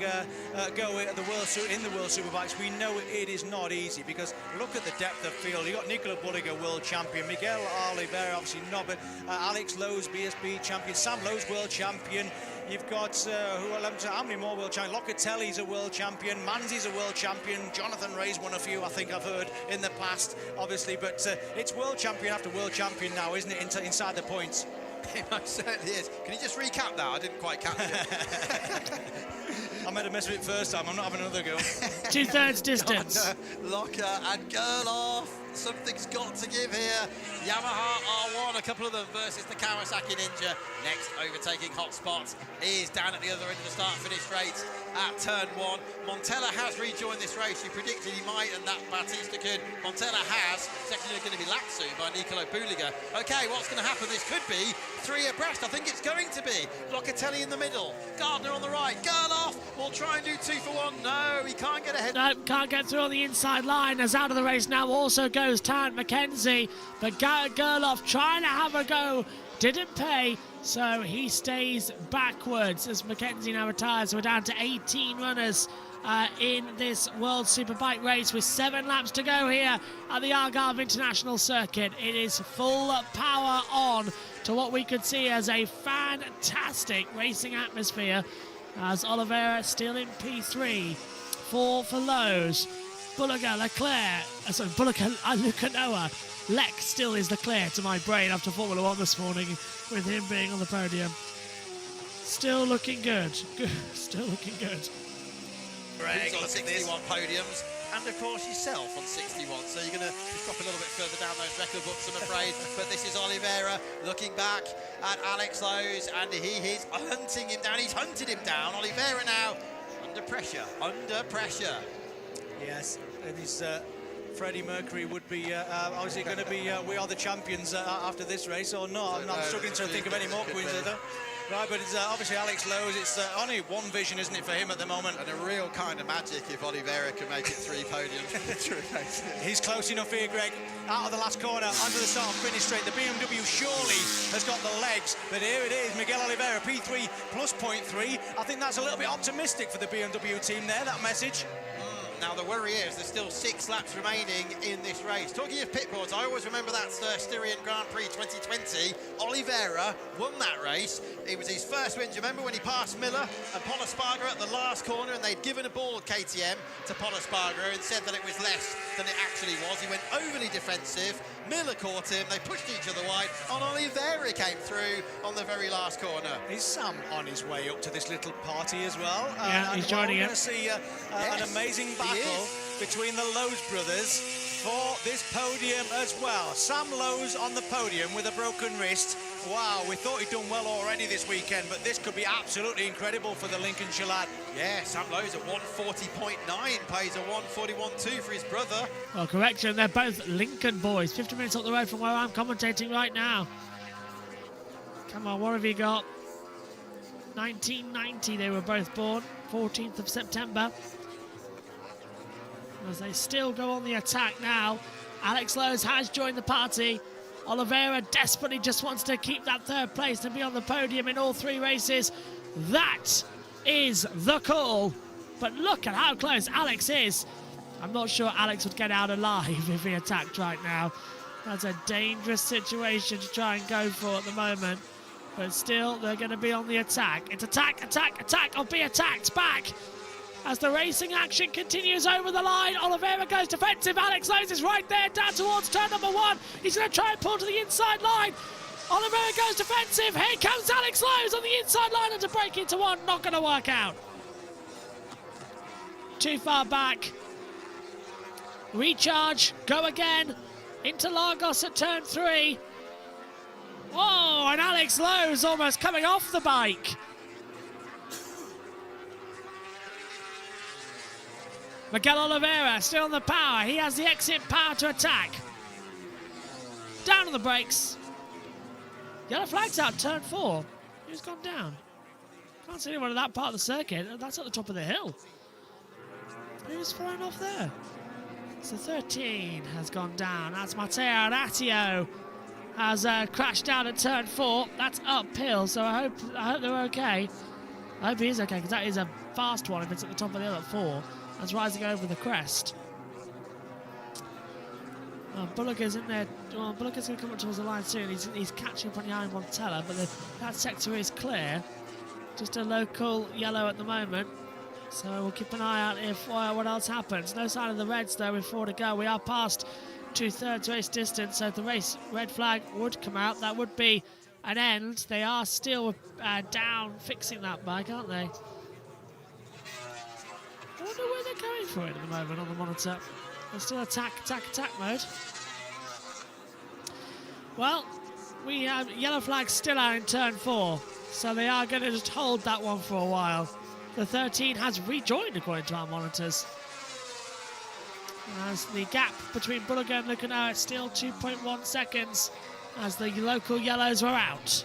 go at the World Superbikes. We know it is not easy because look at the depth of field. You got Nicola Buliga, world champion, Miguel Oliveira, obviously not, but Alex Lowe's BSB champion, Sam Lowe's world champion. You've got, how many more world champions? Locatelli's a world champion, Manzi's a world champion, Jonathan Ray's won a few, I think I've heard, in the past, obviously, but it's world champion after world champion now, isn't it, inside the points? It most certainly is. Can you just recap that? I didn't quite catch it. I made a mess of it first time, I'm not having another go. 2/3 distance. Locker and Gerloff. Something's got to give here. Yamaha R1, a couple of them versus the Kawasaki Ninja. Next, overtaking hotspot is down at the other end of the start-finish straight at turn 1. Montella has rejoined this race. You predicted he might, and that Batista could. Montella has. Secondly, going to be lapped soon by Nicolo Buliga. Okay, what's going to happen? This could be 3 abreast. I think it's going to be. Locatelli in the middle. Gardner on the right. Gerloff will try and do 2 for 1. No, he can't get ahead. No, can't get through on the inside line. As out of the race now also goes Tarrant McKenzie, but Gerloff trying to have a go, didn't pay, so he stays backwards as McKenzie now retires. So we're down to 18 runners in this World Superbike race with 7 laps to go here at the Algarve International Circuit. It is full power on to what we could see as a fantastic racing atmosphere, as Oliveira still in P3, 4 for Lowe's, Bulliger, Leclerc, Luca Noah, Leck still is Leclerc to my brain after Formula 1 this morning with him being on the podium. Still looking good. Still looking good. Greg on 61 podiums, and of course yourself on 61, so you're going to drop a little bit further down those record books, I'm afraid. But this is Oliveira looking back at Alex Lowe's, and he is hunting him down. He's hunted him down. Oliveira now under pressure, Yes, and he's Freddie Mercury would be obviously going to be we are the champions after this race or not. I'm struggling to think of any more queens though. Right, but it's obviously Alex Lowe's. It's only one vision, isn't it, for him at the moment? And a real kind of magic if Oliveira can make it 3 podiums. He's close enough here, Greg. Out of the last corner, onto the start finish straight. The BMW surely has got the legs, but here it is, Miguel Oliveira, P3 plus 0.3. I think that's a little bit optimistic for the BMW team there, that message. Now the worry is there's still 6 laps remaining in this race. Talking of pit boards, I always remember that Styrian Grand Prix 2020. Oliveira won that race. It was his first win. Do you remember when he passed Miller and Paul Espargaro at the last corner, and they'd given a board, KTM, to Paul Espargaro and said that it was less than it actually was. He went overly defensive. Miller caught him. They pushed each other wide, and Oliveira came through on the very last corner. Is Sam on his way up to this little party as well? Yeah, he's joining it. We're going to see an amazing battle between the Lowe's brothers for this podium as well. Sam Lowe's on the podium with a broken wrist. Wow, we thought he'd done well already this weekend, but this could be absolutely incredible for the Lincolnshire lad. Yeah, Sam Lowe's at 140.9, pays a 141.2 for his brother. Well, correction, they're both Lincoln boys. 50 minutes up the road from where I'm commentating right now. Come on, what have you got? 1990 they were both born, 14th of September. As they still go on the attack now. Alex Lowe's has joined the party. Oliveira desperately just wants to keep that 3rd place and be on the podium in all 3 races. That is the call. But look at how close Alex is. I'm not sure Alex would get out alive if he attacked right now. That's a dangerous situation to try and go for at the moment. But still, they're going to be on the attack. It's attack, attack, attack, or be attacked back. As the racing action continues over the line, Oliveira goes defensive. Alex Lowe's is right there, down towards turn number 1. He's going to try and pull to the inside line. Oliveira goes defensive. Here comes Alex Lowe's on the inside line, and to break into 1, not going to work out. Too far back. Recharge, go again. Into Lagos at turn 3. Oh, and Alex Lowe's almost coming off the bike. Miguel Oliveira still on the power. He has the exit power to attack. Down on the brakes. Yellow flag's out, turn 4. Who's gone down? Can't see anyone at that part of the circuit. That's at the top of the hill. Who's flying off there? So 13 has gone down. That's Matteo Ratio. Has crashed down at turn 4. That's uphill, so I hope they're okay. I hope he is okay, because that is a fast one if it's at the top of the hill at 4. That's rising over the crest. Bullock's in there. Well, Bullock's going to come up towards the line soon. He's catching up on Jan Montella, but that sector is clear. Just a local yellow at the moment. So we'll keep an eye out if what else happens. No sign of the reds though with 4 to go. We are past 2/3 race distance, so if the red flag would come out, that would be an end. They are still down fixing that bike, aren't they? I wonder where they're going for it at the moment on the monitor. They're still attack mode. Well, we have yellow flag still out in turn 4, so they are going to just hold that one for a while. The 13 has rejoined according to our monitors. As the gap between Bulliger and Lucano is still 2.1 seconds as the local yellows were out.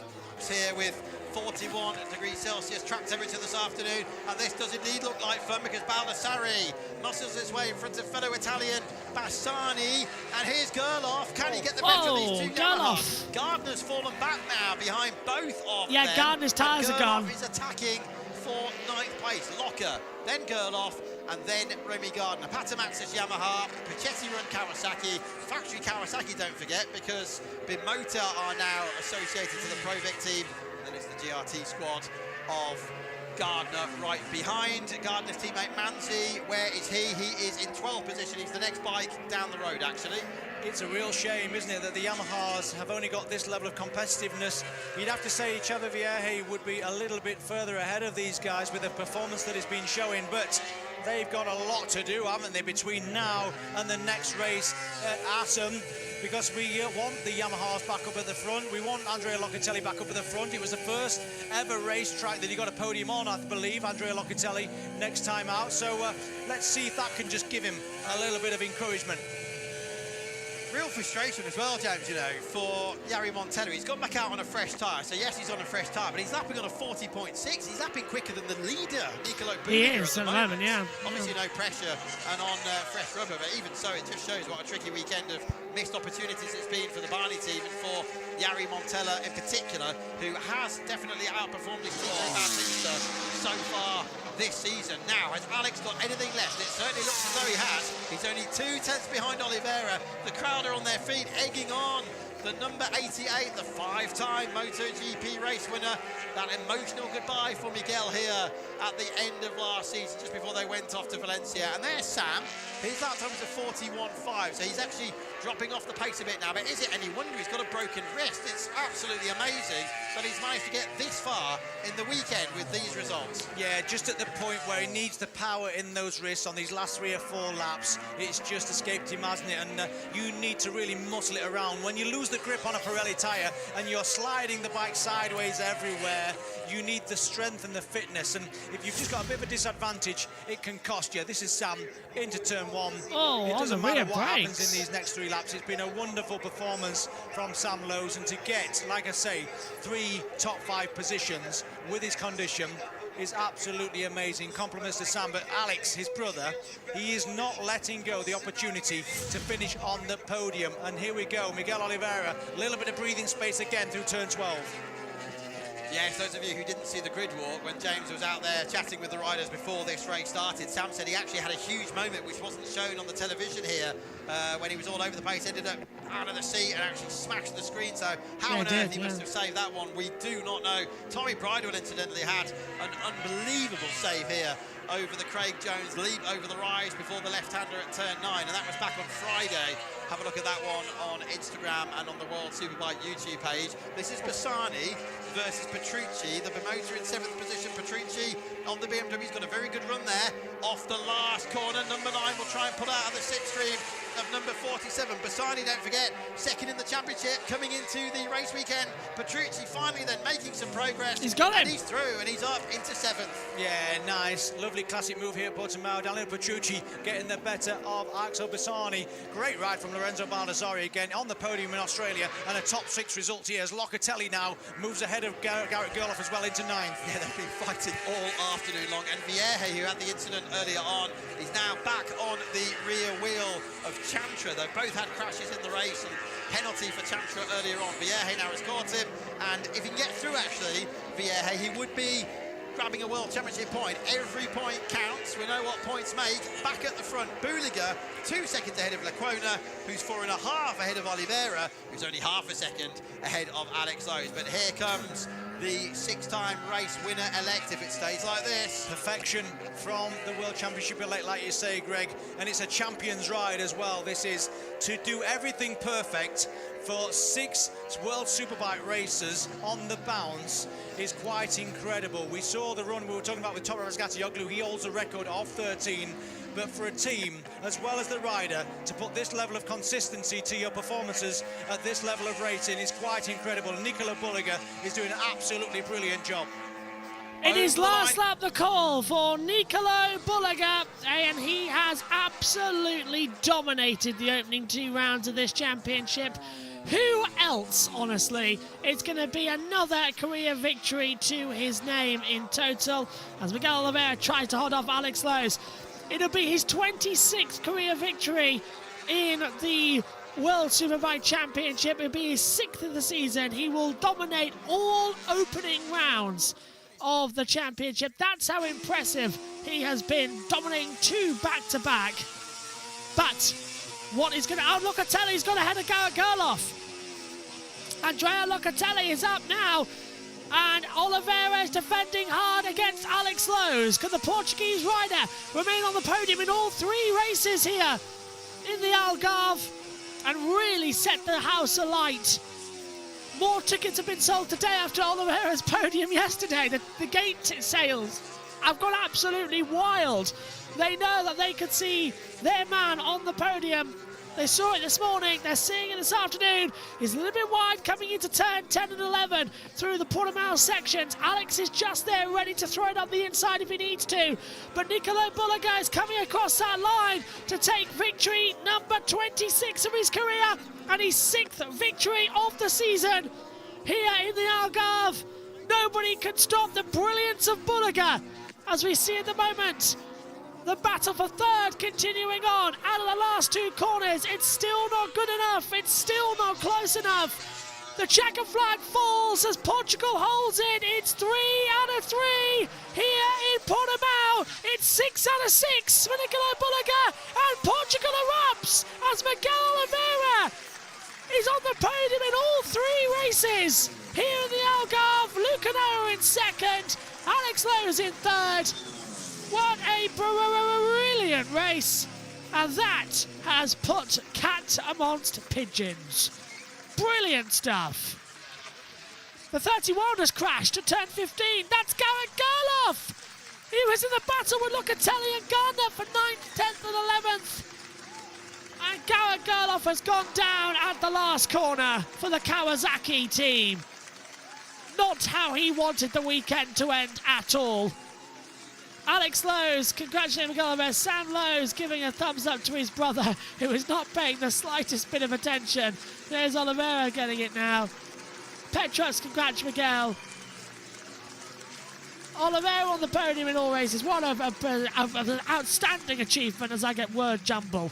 Here with 41 degrees Celsius track temperature this afternoon, and this does indeed look like fun because Baldassarri muscles his way in front of fellow Italian Bassani, and here's Gerloff. Can he get the better of these two Yamahas? Gardner's fallen back now behind both of them. Yeah, Gardner's tyres are gone. Is attacking for for 9th place. Locker, then Gerloff, and then Remy Gardner. Patamatsus Yamaha, Pachetti Run Kawasaki, Factory Kawasaki, don't forget, because BMotor are now associated to the Provic team. And then it's the GRT squad of Gardner right behind. Gardner's teammate Manzi, where is he? He is in 12th position. He's the next bike down the road, actually. It's a real shame, isn't it, that the Yamahas have only got this level of competitiveness. You'd have to say Chava Vierge would be a little bit further ahead of these guys with the performance that he's been showing, but they've got a lot to do, haven't they, between now and the next race at Assen, because we want the Yamahas back up at the front. We want Andrea Locatelli back up at the front. It was the first ever racetrack that he got a podium on, I believe, Andrea Locatelli, next time out. So let's see if that can just give him a little bit of encouragement. Real frustration as well, James, you know, for Jari Montella. He's gone back out on a fresh tyre, so yes, he's on a fresh tyre, but he's lapping on a 40.6. He's lapping quicker than the leader, Nicolo Buliga. He is at the moment, yeah. Obviously no pressure and on fresh rubber, but even so, it just shows what a tricky weekend of missed opportunities it's been for the Barney team and for Jari Montella in particular, who has definitely outperformed his teammate so far this season. Now, has Alex got anything left? It certainly looks as though he has. He's only 2 tenths behind Oliveira. The crowd are on their feet, egging on the number 88, the 5-time MotoGP race winner. That emotional goodbye for Miguel here at the end of last season, just before they went off to Valencia. And there's Sam. His lap time was a 41.5, so he's actually dropping off the pace a bit now. But is it any wonder he's got a broken wrist? It's absolutely amazing that he's managed to get this far in the weekend with these results. Yeah, just at the point where he needs the power in those wrists on these last 3 or 4 laps, it's just escaped him, hasn't it? And you need to really muscle it around. When you lose the grip on a Pirelli tyre and you're sliding the bike sideways everywhere, you need the strength and the fitness. And if you've just got a bit of a disadvantage, it can cost you. This is Sam into turn 1. Oh, it doesn't matter what happens brakes in these next 3 laps. It's been a wonderful performance from Sam Lowes, and to get, like I say, 3 top 5 positions with his condition is absolutely amazing. Compliments to Sam, but Alex, his brother, he is not letting go the opportunity to finish on the podium. And here we go, Miguel Oliveira, a little bit of breathing space again through turn 12. Yes, those of you who didn't see the grid walk when James was out there chatting with the riders before this race started, Sam said he actually had a huge moment which wasn't shown on the television here when he was all over the place, ended up out of the seat and actually smashed the screen. So how on earth he must have saved that one, we do not know. Tommy Bridewell incidentally had an unbelievable save here over the Craig Jones leap over the rise before the left-hander at turn 9, and that was back on Friday. Have a look at that one on Instagram and on the World Superbike YouTube page. This is Bassani versus Petrucci. The BMotor in 7th position. Petrucci on the BMW's got a very good run there. Off the last corner, number 9 will try and pull out of the slipstream of number 47. Bassani, don't forget, 2nd in the championship, coming into the race weekend. Petrucci finally then making some progress. He's got him. And he's through, and he's up into 7th. Yeah, nice. Lovely classic move here, Portimao. Daniel Petrucci getting the better of Axel Bassani. Great ride from Lorenzo Baldassari again on the podium in Australia, and a top 6 result here as Locatelli now moves ahead of Garrett Gerloff as well into 9th. Yeah, they've been fighting all afternoon long, and Vierge, who had the incident earlier on, is now back on the rear wheel of Chantra. They both had crashes in the race, and penalty for Chantra earlier on. Vierge now has caught him, and if he can get through, actually, Vierge, he would be grabbing a World Championship point. Every point counts. We know what points make. Back at the front, Buliga, 2 seconds ahead of Lecuona, who's 4.5 ahead of Oliveira, who's only half a second ahead of Alex Lowes. But here comes the 6-time race winner elect if it stays like this. Perfection from the World Championship elect, like you say, Greg, and it's a champion's ride as well. This is to do everything perfect for 6 World Superbike racers on the bounce is quite incredible. We saw the run we were talking about with Toro Razgatioglu. He holds a record of 13. But for a team, as well as the rider, to put this level of consistency to your performances at this level of racing is quite incredible. Nicolo Buliga is doing an absolutely brilliant job. In his last lap, the call for Nicolo Buliga, and he has absolutely dominated the opening 2 rounds of this championship. Who else, honestly? It's going to be another career victory to his name in total, as Miguel Oliveira tries to hold off Alex Lowes. It'll be his 26th career victory in the World Superbike Championship. It'll be his 6th of the season. He will dominate all opening rounds of the championship. That's how impressive he has been, dominating 2 back-to-back. But what is going to... Oh, Locatelli's got ahead of Garrett Gerloff. Andrea Locatelli is up now. And Oliveira is defending hard against Alex Lowe's. Can the Portuguese rider remain on the podium in all 3 races here in the Algarve and really set the house alight? More tickets have been sold today after Oliveira's podium yesterday. The gate sales have gone absolutely wild. They know that they could see their man on the podium. They saw it this morning, they're seeing it this afternoon. He's a little bit wide coming into turn 10 and 11 through the Portimao sections. Alex is just there ready to throw it up the inside if he needs to. But Nicolo Bulliga is coming across that line to take victory number 26 of his career and his 6th victory of the season here in the Algarve. Nobody can stop the brilliance of Bulliga as we see at the moment. The battle for 3rd continuing on. Out of the last 2 corners, it's still not good enough. It's still not close enough. The checker flag falls as Portugal holds it. It's 3 out of 3 here in Portimao. It's 6 out of 6 for Nicolo Bulliga. And Portugal erupts as Miguel Oliveira is on the podium in all 3 races. Here in the Algarve, Lucanoa in 2nd, Alex Lowe's in 3rd. What a brilliant race. And that has put cat amongst pigeons. Brilliant stuff. The 31 has crashed to turn 15. That's Garrett Gerloff. He was in the battle with Locatelli and Gardner for 9th, 10th and 11th. And Garrett Gerloff has gone down at the last corner for the Kawasaki team. Not how he wanted the weekend to end at all. Alex Lowe's congratulating Miguel Oliveira. Sam Lowe's giving a thumbs up to his brother, who is not paying the slightest bit of attention. There's Oliveira getting it now. Petros congratulates Miguel. Oliveira on the podium in all races. What an outstanding achievement as I get word jumble.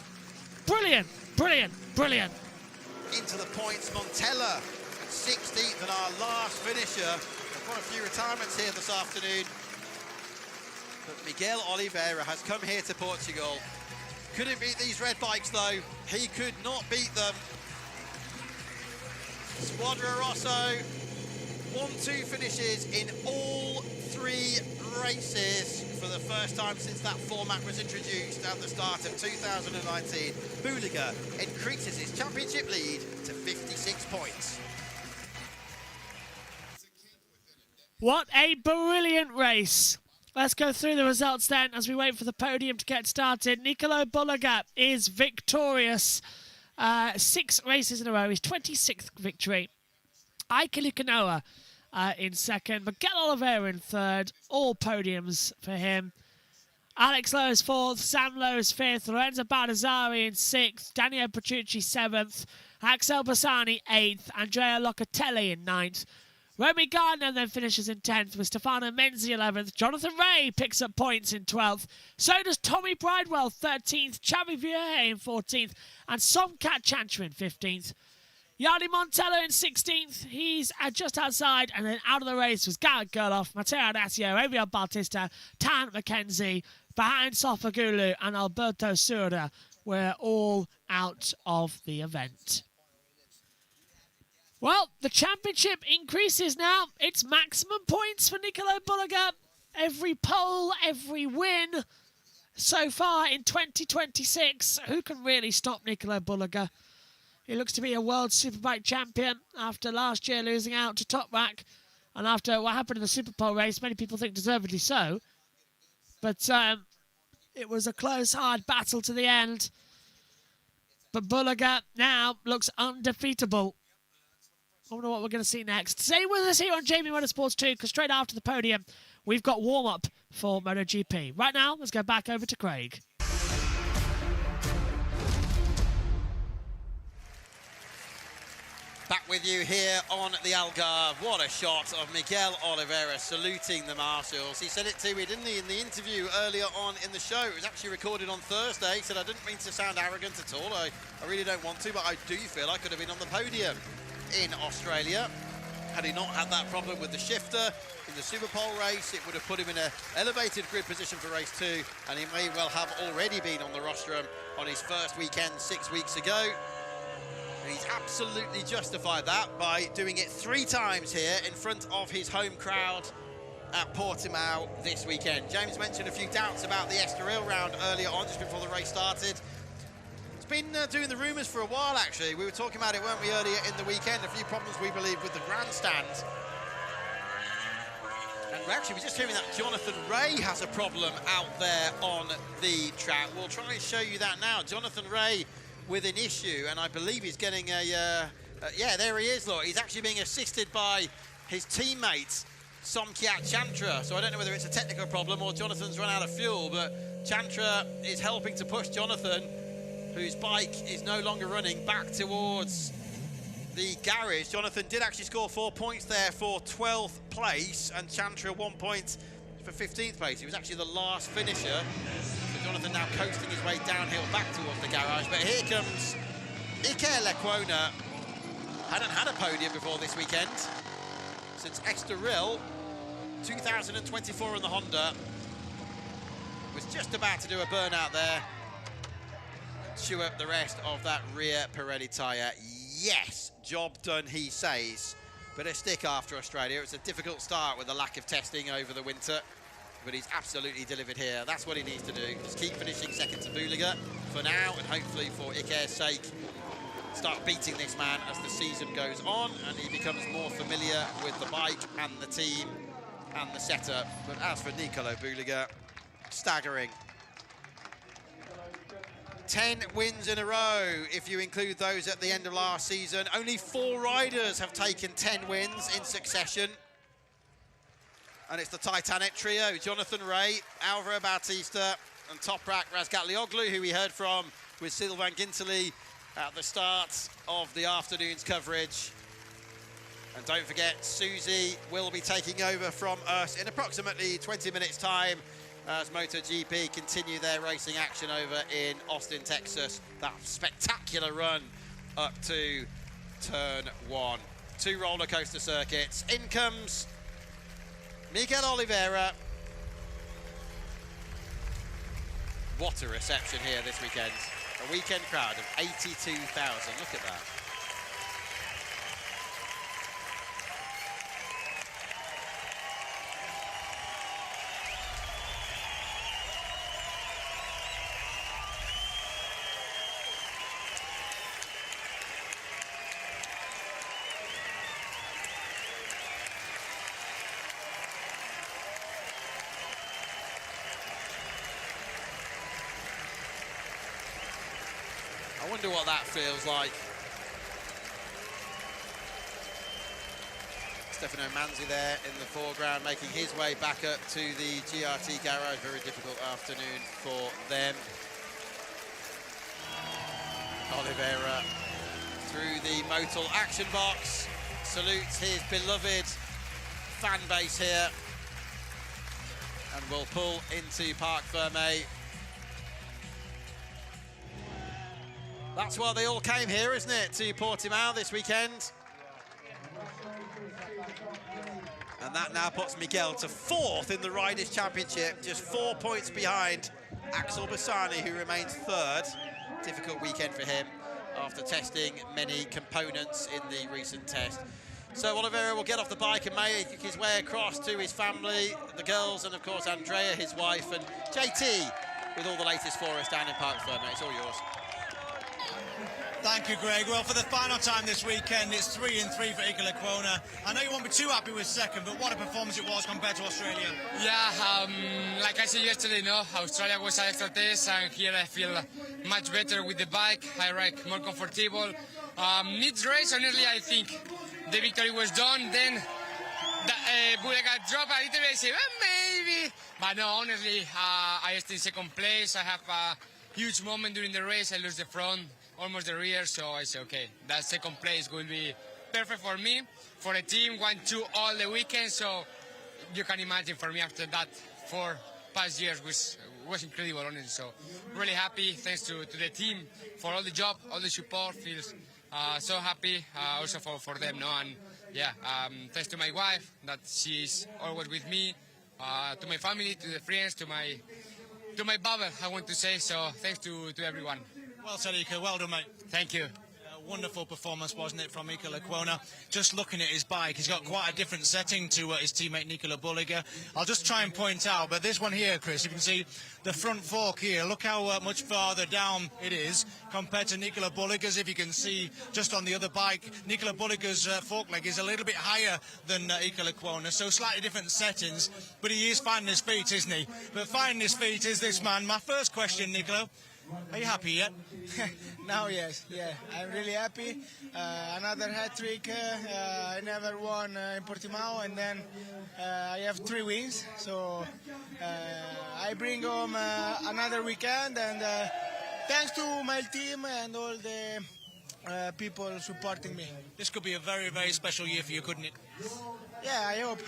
Brilliant, brilliant, brilliant. Into the points, Montella, 16th and our last finisher. Quite a few retirements here this afternoon. But Miguel Oliveira has come here to Portugal. Couldn't beat these red bikes though. He could not beat them. Squadra Rosso, 1-2 finishes in all 3 races for the first time since that format was introduced at the start of 2019. Bulliga increases his championship lead to 56 points. What a brilliant race. Let's go through the results then as we wait for the podium to get started. Nicolo Bulliga is victorious. 6 races in a row. His 26th victory. Ike Lucanoa in 2nd. Miguel Oliveira in 3rd. All podiums for him. Alex Lowe's 4th. Sam Lowe's 5th. Lorenzo Baldassari in 6th. Daniel Petrucci 7th. Axel Bassani 8th. Andrea Locatelli in 9th. Romy Gardner then finishes in 10th with Stefano Menzi 11th. Jonathan Ray picks up points in 12th. So does Tommy Bridewell 13th. Xavi Vierge in 14th. And Somcat Chantra in 15th. Yardi Montella in 16th. He's just outside. And then out of the race was Garrett Gerloff, Matteo Adacio, Aviel Bautista, Tan McKenzie. Behind Sofagulu and Alberto Surda were all out of the event. Well, the championship increases now. It's maximum points for Nicolo Bulliga. Every pole, every win so far in 2026. Who can really stop Nicolo Bulliga? He looks to be a World Superbike champion after last year losing out to Toprak. And after what happened in the Superpole race, many people think deservedly so. But it was a close, hard battle to the end. But Bulliga now looks undefeatable. I wonder what we're going to see next. Stay with us here on JBMotorsports 2, because straight after the podium, we've got warm-up for MotoGP. Right now, let's go back over to Craig. Back with you here on the Algarve. What a shot of Miguel Oliveira saluting the marshals. He said it to me, didn't he, in the interview earlier on in the show. It was actually recorded on Thursday. He said, I didn't mean to sound arrogant at all. I really don't want to, but I do feel I could have been on the podium in Australia. Had he not had that problem with the shifter in the Super Pole race, it would have put him in an elevated grid position for race 2, and he may well have already been on the rostrum on his first weekend 6 weeks ago. And he's absolutely justified that by doing it 3 times here in front of his home crowd at Portimao this weekend. James mentioned a few doubts about the Estoril round earlier on, just before the race started. It's been doing the rumours for a while, actually. We were talking about it, weren't we, earlier in the weekend? A few problems, we believe, with the grandstand. And we're just hearing that Jonathan Ray has a problem out there on the track. We'll try and show you that now. Jonathan Ray with an issue, and I believe he's getting yeah, there he is, look. He's actually being assisted by his teammates, Somkiat Chantra. So I don't know whether it's a technical problem or Jonathan's run out of fuel, but Chantra is helping to push Jonathan, whose bike is no longer running, back towards the garage. Jonathan did actually score 4 points there for 12th place, and Chantra 1 point for 15th place. He was actually the last finisher. So Jonathan now coasting his way downhill back towards the garage. But here comes Iker Lecuona. Hadn't had a podium before this weekend since Estoril 2024 on the Honda. Was just about to do a burnout there. Chew up the rest of that rear Pirelli tyre. Yes, job done, he says. Bit of stick after Australia. It's a difficult start with the lack of testing over the winter, but he's absolutely delivered here. That's what he needs to do. Just keep finishing second to Buliga for now, and hopefully for Iker's sake, start beating this man as the season goes on and he becomes more familiar with the bike and the team and the setup. But as for Nicolo Buliga, staggering. 10 wins in a row, if you include those at the end of last season. Only 4 riders have taken 10 wins in succession. And it's the Titanic trio, Jonathan Ray, Alvaro Bautista, and Toprak Razgatlioglu, who we heard from with Sylvain Ginterly at the start of the afternoon's coverage. And don't forget, Susie will be taking over from us in approximately 20 minutes' time as MotoGP continue their racing action over in Austin, Texas. That spectacular run up to turn 1. 2 roller coaster circuits. In comes Miguel Oliveira. What a reception here this weekend. A weekend crowd of 82,000. Look at that. I wonder what that feels like. Stefano Manzi there in the foreground, making his way back up to the GRT garage. Very difficult afternoon for them. Oliveira through the Motul action box, salutes his beloved fan base here, and will pull into Parc Fermé. That's why they all came here, isn't it, to Portimao this weekend? And that now puts Miguel to 4th in the Riders' Championship, just 4 points behind Axel Bassani, who remains 3rd. Difficult weekend for him after testing many components in the recent test. So Oliveira will get off the bike and make his way across to his family, the girls, and of course Andrea, his wife, and JT with all the latest for us down in Parc Fermé. It's all yours. Thank you, Greg. Well, for the final time this weekend, it's 3 and 3 for Iker Lecuona. I know you won't be too happy with second, but what a performance it was compared to Australia. Yeah, like I said yesterday, Australia was an extra test, and here I feel much better with the bike. I ride more comfortable. Mid-race, honestly, I think the victory was done. Then Bulega dropped a little bit. I said, maybe. But no, honestly, I stay in second place. I have a huge moment during the race. I lose the front, almost the rear, so I say, okay, that second place will be perfect for me, for the team, 1-2 all the weekend, so you can imagine for me after that 4 past years was incredible, honestly, so really happy, thanks to the team for all the job, all the support, feels so happy, also for them, and yeah, thanks to my wife that she's always with me, to my family, to the friends, to my bubble, I want to say. So thanks to everyone. Well said, Ika. Well done, mate. Thank you. Wonderful performance, wasn't it, from Ika Lecuona? Just looking at his bike, he's got quite a different setting to his teammate Nicola Bulliger. I'll just try and point out, but this one here, Chris, you can see the front fork here. Look how much farther down it is compared to Nicola Bulliger's. If you can see just on the other bike, Nicola Bulliger's fork leg is a little bit higher than Ika Lecuona, so slightly different settings, but he is finding his feet, isn't he? But finding his feet is this man. My first question, Nicola, are you happy yet? Now, yes, yeah, I'm really happy. Another hat trick. I never won in Portimao, and then I have 3 wins. So I bring home another weekend, and thanks to my team and all the people supporting me. This could be a very, very special year for you, couldn't it? Yeah, I hope.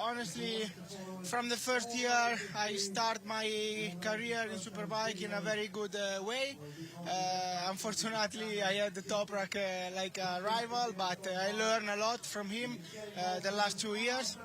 Honestly, from the first year, I start my career in Superbike in a very good way. Unfortunately, I had the Toprak like a rival, but I learned a lot from him the last 2 years.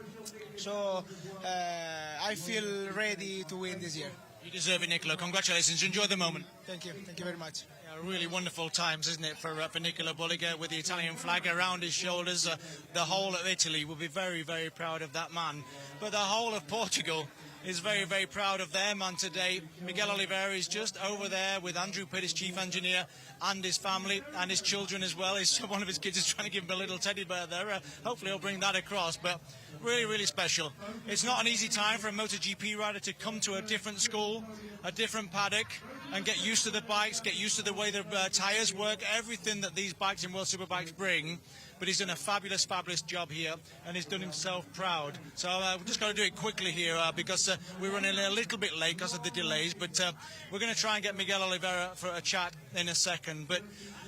So I feel ready to win this year. You deserve it, Nicola. Congratulations. Enjoy the moment. Thank you. Thank you very much. Really wonderful times, isn't it, for Nicola Bulliger with the Italian flag around his shoulders. The whole of Italy will be very, very proud of that man. But the whole of Portugal is very, very proud of their man today. Miguel Oliveira is just over there with Andrew Pitt, his chief engineer, and his family and his children as well. One of his kids is trying to give him a little teddy bear there. Hopefully he'll bring that across. But really, really special. It's not an easy time for a MotoGP rider to come to a different school, a different paddock, and get used to the bikes, get used to the way the tyres work, everything that these bikes in World Superbikes bring. But he's done a fabulous, fabulous job here, and he's done himself proud. So we've just got to do it quickly here because we're running a little bit late because of the delays. But we're going to try and get Miguel Oliveira for a chat in a second. But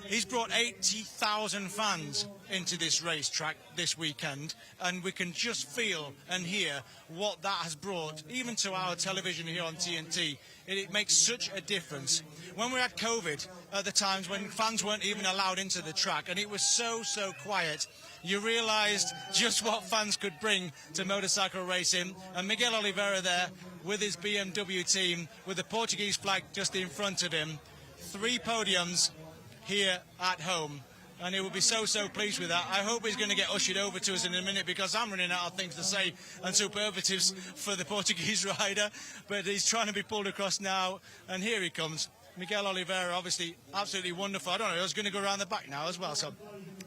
he's brought 80,000 fans into this racetrack this weekend, and we can just feel and hear what that has brought, even to our television here on TNT. It makes such a difference. When we had COVID at the times when fans weren't even allowed into the track and it was so quiet, you realised just what fans could bring to motorcycle racing. And Miguel Oliveira there with his BMW team, with the Portuguese flag just in front of him. 3 podiums here at home. And he will be so pleased with that. I hope he's going to get ushered over to us in a minute because I'm running out of things to say and superlatives for the Portuguese rider. But he's trying to be pulled across now, and here he comes. Miguel Oliveira, obviously absolutely wonderful. I don't know, I was going to go around the back now as well, so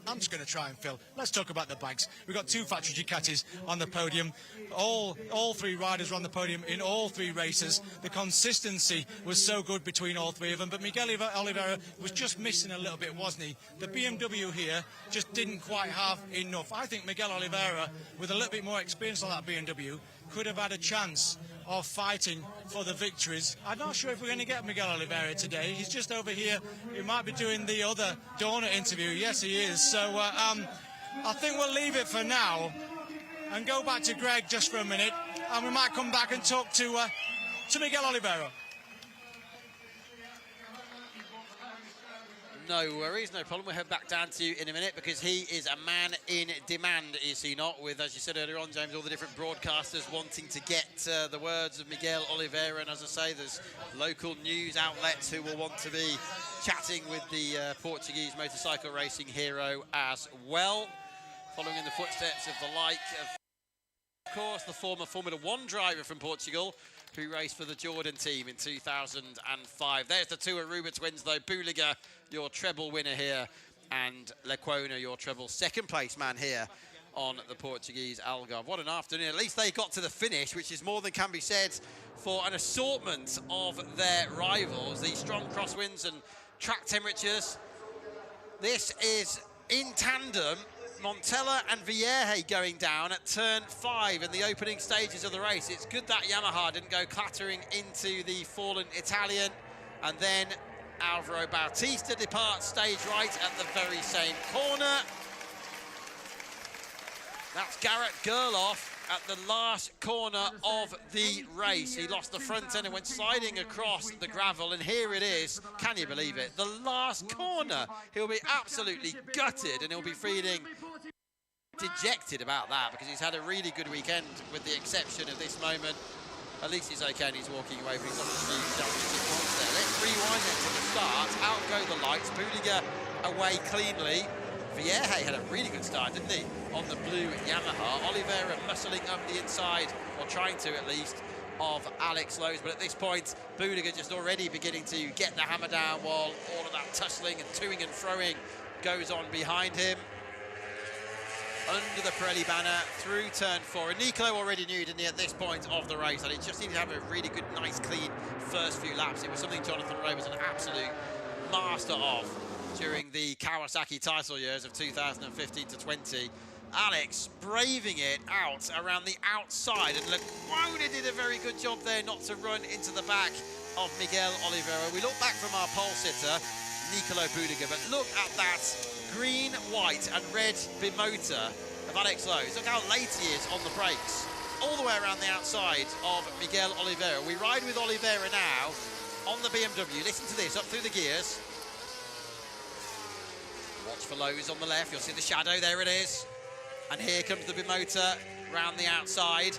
I'm just going to try and fill. Let's talk about the bikes. We've got 2 factory Ducatis on the podium. All 3 riders were on the podium in all 3 races. The consistency was so good between all 3 of them, but Miguel Oliveira was just missing a little bit, wasn't he? The BMW here just didn't quite have enough. I think Miguel Oliveira, with a little bit more experience on that BMW, could have had a chance of fighting for the victories. I'm not sure if we're going to get Miguel Oliveira today. He's just over here. He might be doing the other Dorna interview. Yes, he is. So I think we'll leave it for now and go back to Greg just for a minute, and we might come back and talk to Miguel Oliveira. No worries, no problem. We'll head back down to you in a minute because he is a man in demand, is he not? With, as you said earlier on, James, all the different broadcasters wanting to get the words of Miguel Oliveira. And as I say, there's local news outlets who will want to be chatting with the Portuguese motorcycle racing hero as well. Following in the footsteps of the like of course, the former Formula 1 driver from Portugal, who raced for the Jordan team in 2005. There's the 2 Aruba twins, though. Bulliger, your treble winner here, and Lecuona, your treble second place man here on the Portuguese Algarve. What an afternoon. At least they got to the finish, which is more than can be said for an assortment of their rivals. The strong crosswinds and track temperatures. This is in tandem. Montella and Vierge going down at turn 5 in the opening stages of the race. It's good that Yamaha didn't go clattering into the fallen Italian. And then Alvaro Bautista departs stage right at the very same corner. That's Garrett Gerloff at the last corner of the race. He lost the front end and went sliding across the gravel, and here it is. Can you believe it? The last corner. He'll be absolutely gutted, and he'll be feeling dejected about that because he's had a really good weekend with the exception of this moment. At least he's okay and he's walking away from his few championship points there. Let's rewind it to the start. Out go the lights. Budiger away cleanly. Vierge had a really good start, didn't he, on the blue Yamaha. Oliveira muscling up the inside, or trying to at least, of Alex Lowe's. But at this point, Budiger just already beginning to get the hammer down while all of that tussling and toing and froing goes on behind him. Under the Pirelli banner, through turn 4. And Nicolo already knew, didn't he, at this point of the race, that he just needed to have a really good, nice, clean first few laps. It was something Jonathan Rowe was an absolute master of during the Kawasaki title years of 2015 to 20. Alex braving it out around the outside, and Lecuona did a very good job there not to run into the back of Miguel Oliveira. We look back from our pole sitter, Nicolo Budiger, but look at that green, white and red bimotor of Alex Lowe's. Look how late he is on the brakes, all the way around the outside of Miguel Oliveira. We ride with Oliveira now on the BMW. Listen to this, up through the gears. Watch for Lowe's on the left, you'll see the shadow, there it is. And here comes the bimotor round the outside.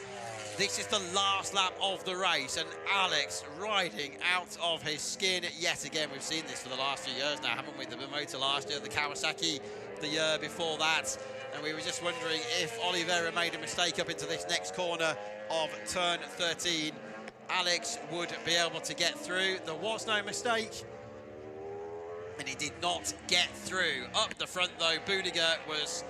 This is the last lap of the race, and Alex riding out of his skin yet again. We've seen this for the last few years now, haven't we? The bimotor last year, the Kawasaki the year before that. And we were just wondering if Oliveira made a mistake up into this next corner of turn 13, Alex would be able to get through. There was no mistake, and he did not get through. Up the front though, Budiger was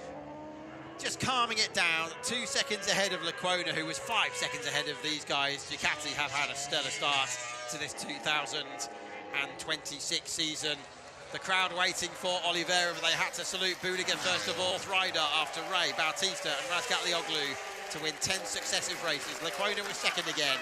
just calming it down, 2 seconds ahead of Lecuona, who was 5 seconds ahead of these guys. Ducati have had a stellar start to this 2026 season. The crowd waiting for Oliveira, but they had to salute Budiger first of all. Rider after Ray, Bautista and Razgatlioglu to win 10 successive races. Lecuona was second again,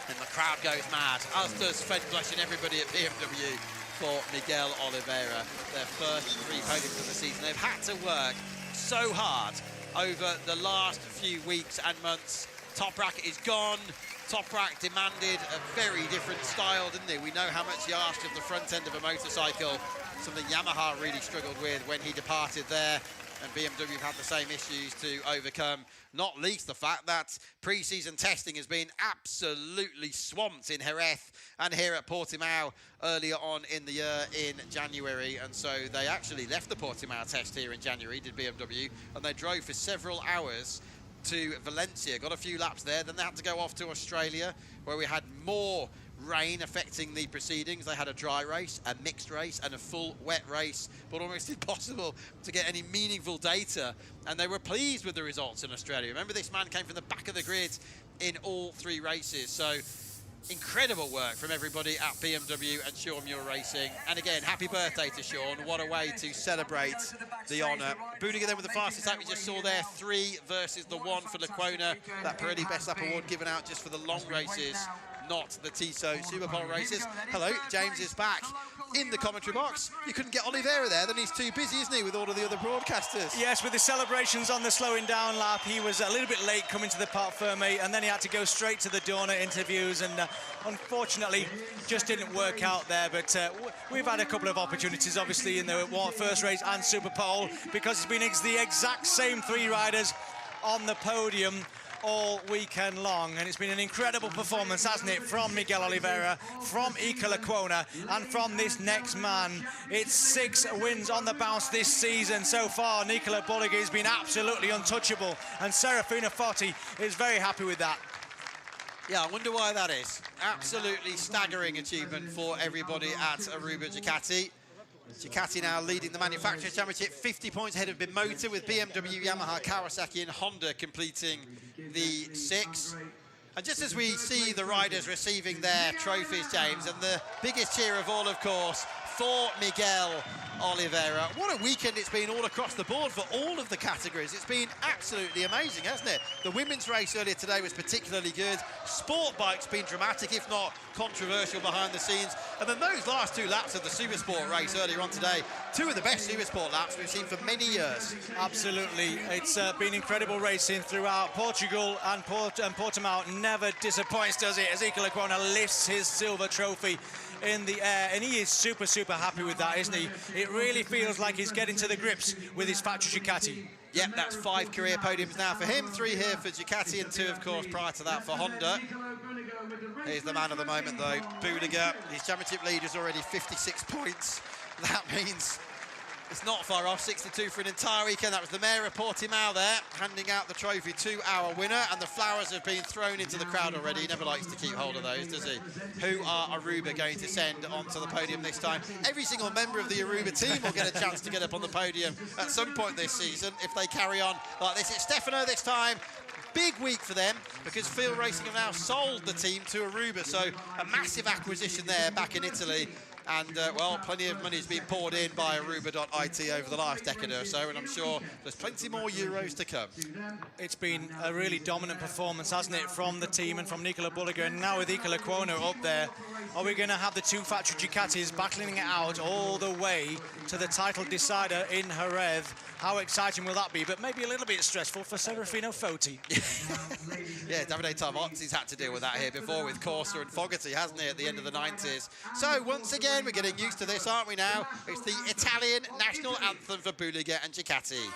and the crowd goes mad, as does Fred Blush and everybody at BMW for Miguel Oliveira. Their first 3 podiums of the season. They've had to work so hard over the last few weeks and months. Toprak is gone. Toprak demanded a very different style, didn't he? We know how much he asked of the front end of a motorcycle, something Yamaha really struggled with when he departed there, and BMW have had the same issues to overcome, not least the fact that pre-season testing has been absolutely swamped in Jerez and here at Portimao earlier on in the year in January. And so they actually left the Portimao test here in January, did BMW, and they drove for several hours to Valencia, got a few laps there, then they had to go off to Australia, where we had more rain affecting the proceedings. They had a dry race, a mixed race and a full wet race, but almost impossible to get any meaningful data, and they were pleased with the results in Australia. Remember, this man came from the back of the grid in all 3 races, so incredible work from everybody at BMW and Sean Muir Racing. And again, happy birthday to Sean. What a way to celebrate the honour. Budiger then with the fastest lap we just saw there, 3 versus the 1 for Lecuona. That Pirelli Best Lap Award given out just for the long races, not the Tissot Superpole races. Hello, James is back in the commentary box. You couldn't get Oliveira there, then he's too busy, isn't he, with all of the other broadcasters? Yes, with the celebrations on the slowing down lap, he was a little bit late coming to the Parc Fermé, and then he had to go straight to the Dorna interviews, and unfortunately just didn't work out there. But we've had a couple of opportunities, obviously, in the first race and Superpole, because it's been the exact same 3 riders on the podium all weekend long, and it's been an incredible performance, hasn't it, from Miguel Oliveira, from Iker Lecuona, and from this next man. It's 6 wins on the bounce this season so far. Nicolo Budiger has been absolutely untouchable, and Serafino Fotti is very happy with that. Yeah, I wonder why that is. Absolutely staggering achievement for everybody at Aruba Ducati. Ducati now leading the Manufacturers' Championship, 50 points ahead of Bimotor, with BMW, Yamaha, Kawasaki and Honda completing the 6. And just as we see the riders receiving their trophies, James, and the biggest cheer of all, of course, for Miguel Oliveira. What a weekend it's been all across the board for all of the categories. It's been absolutely amazing, hasn't it? The women's race earlier today was particularly good. Sport bike's been dramatic, if not controversial behind the scenes. And then those last 2 laps of the Supersport race earlier on today, 2 of the best Supersport laps we've seen for many years. Absolutely. It's been incredible racing throughout. Portugal and Portimao never disappoints, does it? As Iker Lecuona lifts his silver trophy in the air, and he is super happy with that, isn't he? It really feels like he's getting to the grips with his factory Ducati. Yep, that's 5 career podiums now for him, 3 here for Ducati and 2, of course, prior to that for Honda. Here's the man of the moment, though, Buliga. His championship lead is already 56 points. That means it's not far off, 62 for an entire weekend. That was the Mayor of Portimao there, handing out the trophy to our winner, and the flowers have been thrown into the crowd already. He never likes to keep hold of those, does he? Who are Aruba going to send onto the podium this time? Every single member of the Aruba team will get a chance to get up on the podium at some point this season if they carry on like this. It's Stefano this time. Big week for them because Field Racing have now sold the team to Aruba, so a massive acquisition there back in Italy. And, well, plenty of money has been poured in by Aruba.it over the last decade or so, and I'm sure there's plenty more Euros to come. It's been a really dominant performance, hasn't it, from the team and from Nicola Buliga, and now with Iker Lecuona up there, are we going to have the 2 factory Ducatis battling it out all the way to the title decider in Jerez? How exciting will that be? But maybe a little bit stressful for Serafino Foti. Yeah, Davide Tarmozzi's had to deal with that here before with Corsa and Fogarty, hasn't he, at the end of the 90s. So, once again, we're getting used to this, aren't we now? It's the Italian national anthem for Buliga and Ducati.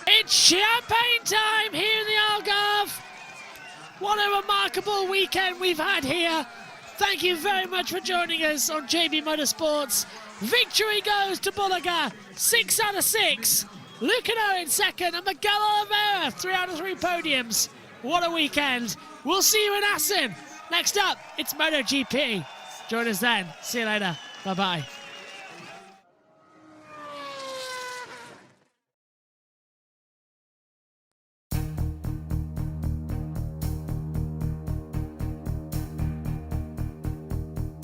It's champagne time here in the Algarve. What a remarkable weekend we've had here. Thank you very much for joining us on JB Motorsports. Victory goes to Buliga, 6 out of 6. Lucano in second and Miguel Oliveira, 3 out of 3 podiums. What a weekend. We'll see you in Assen. Next up, it's MotoGP. Join us then. See you later. Bye-bye.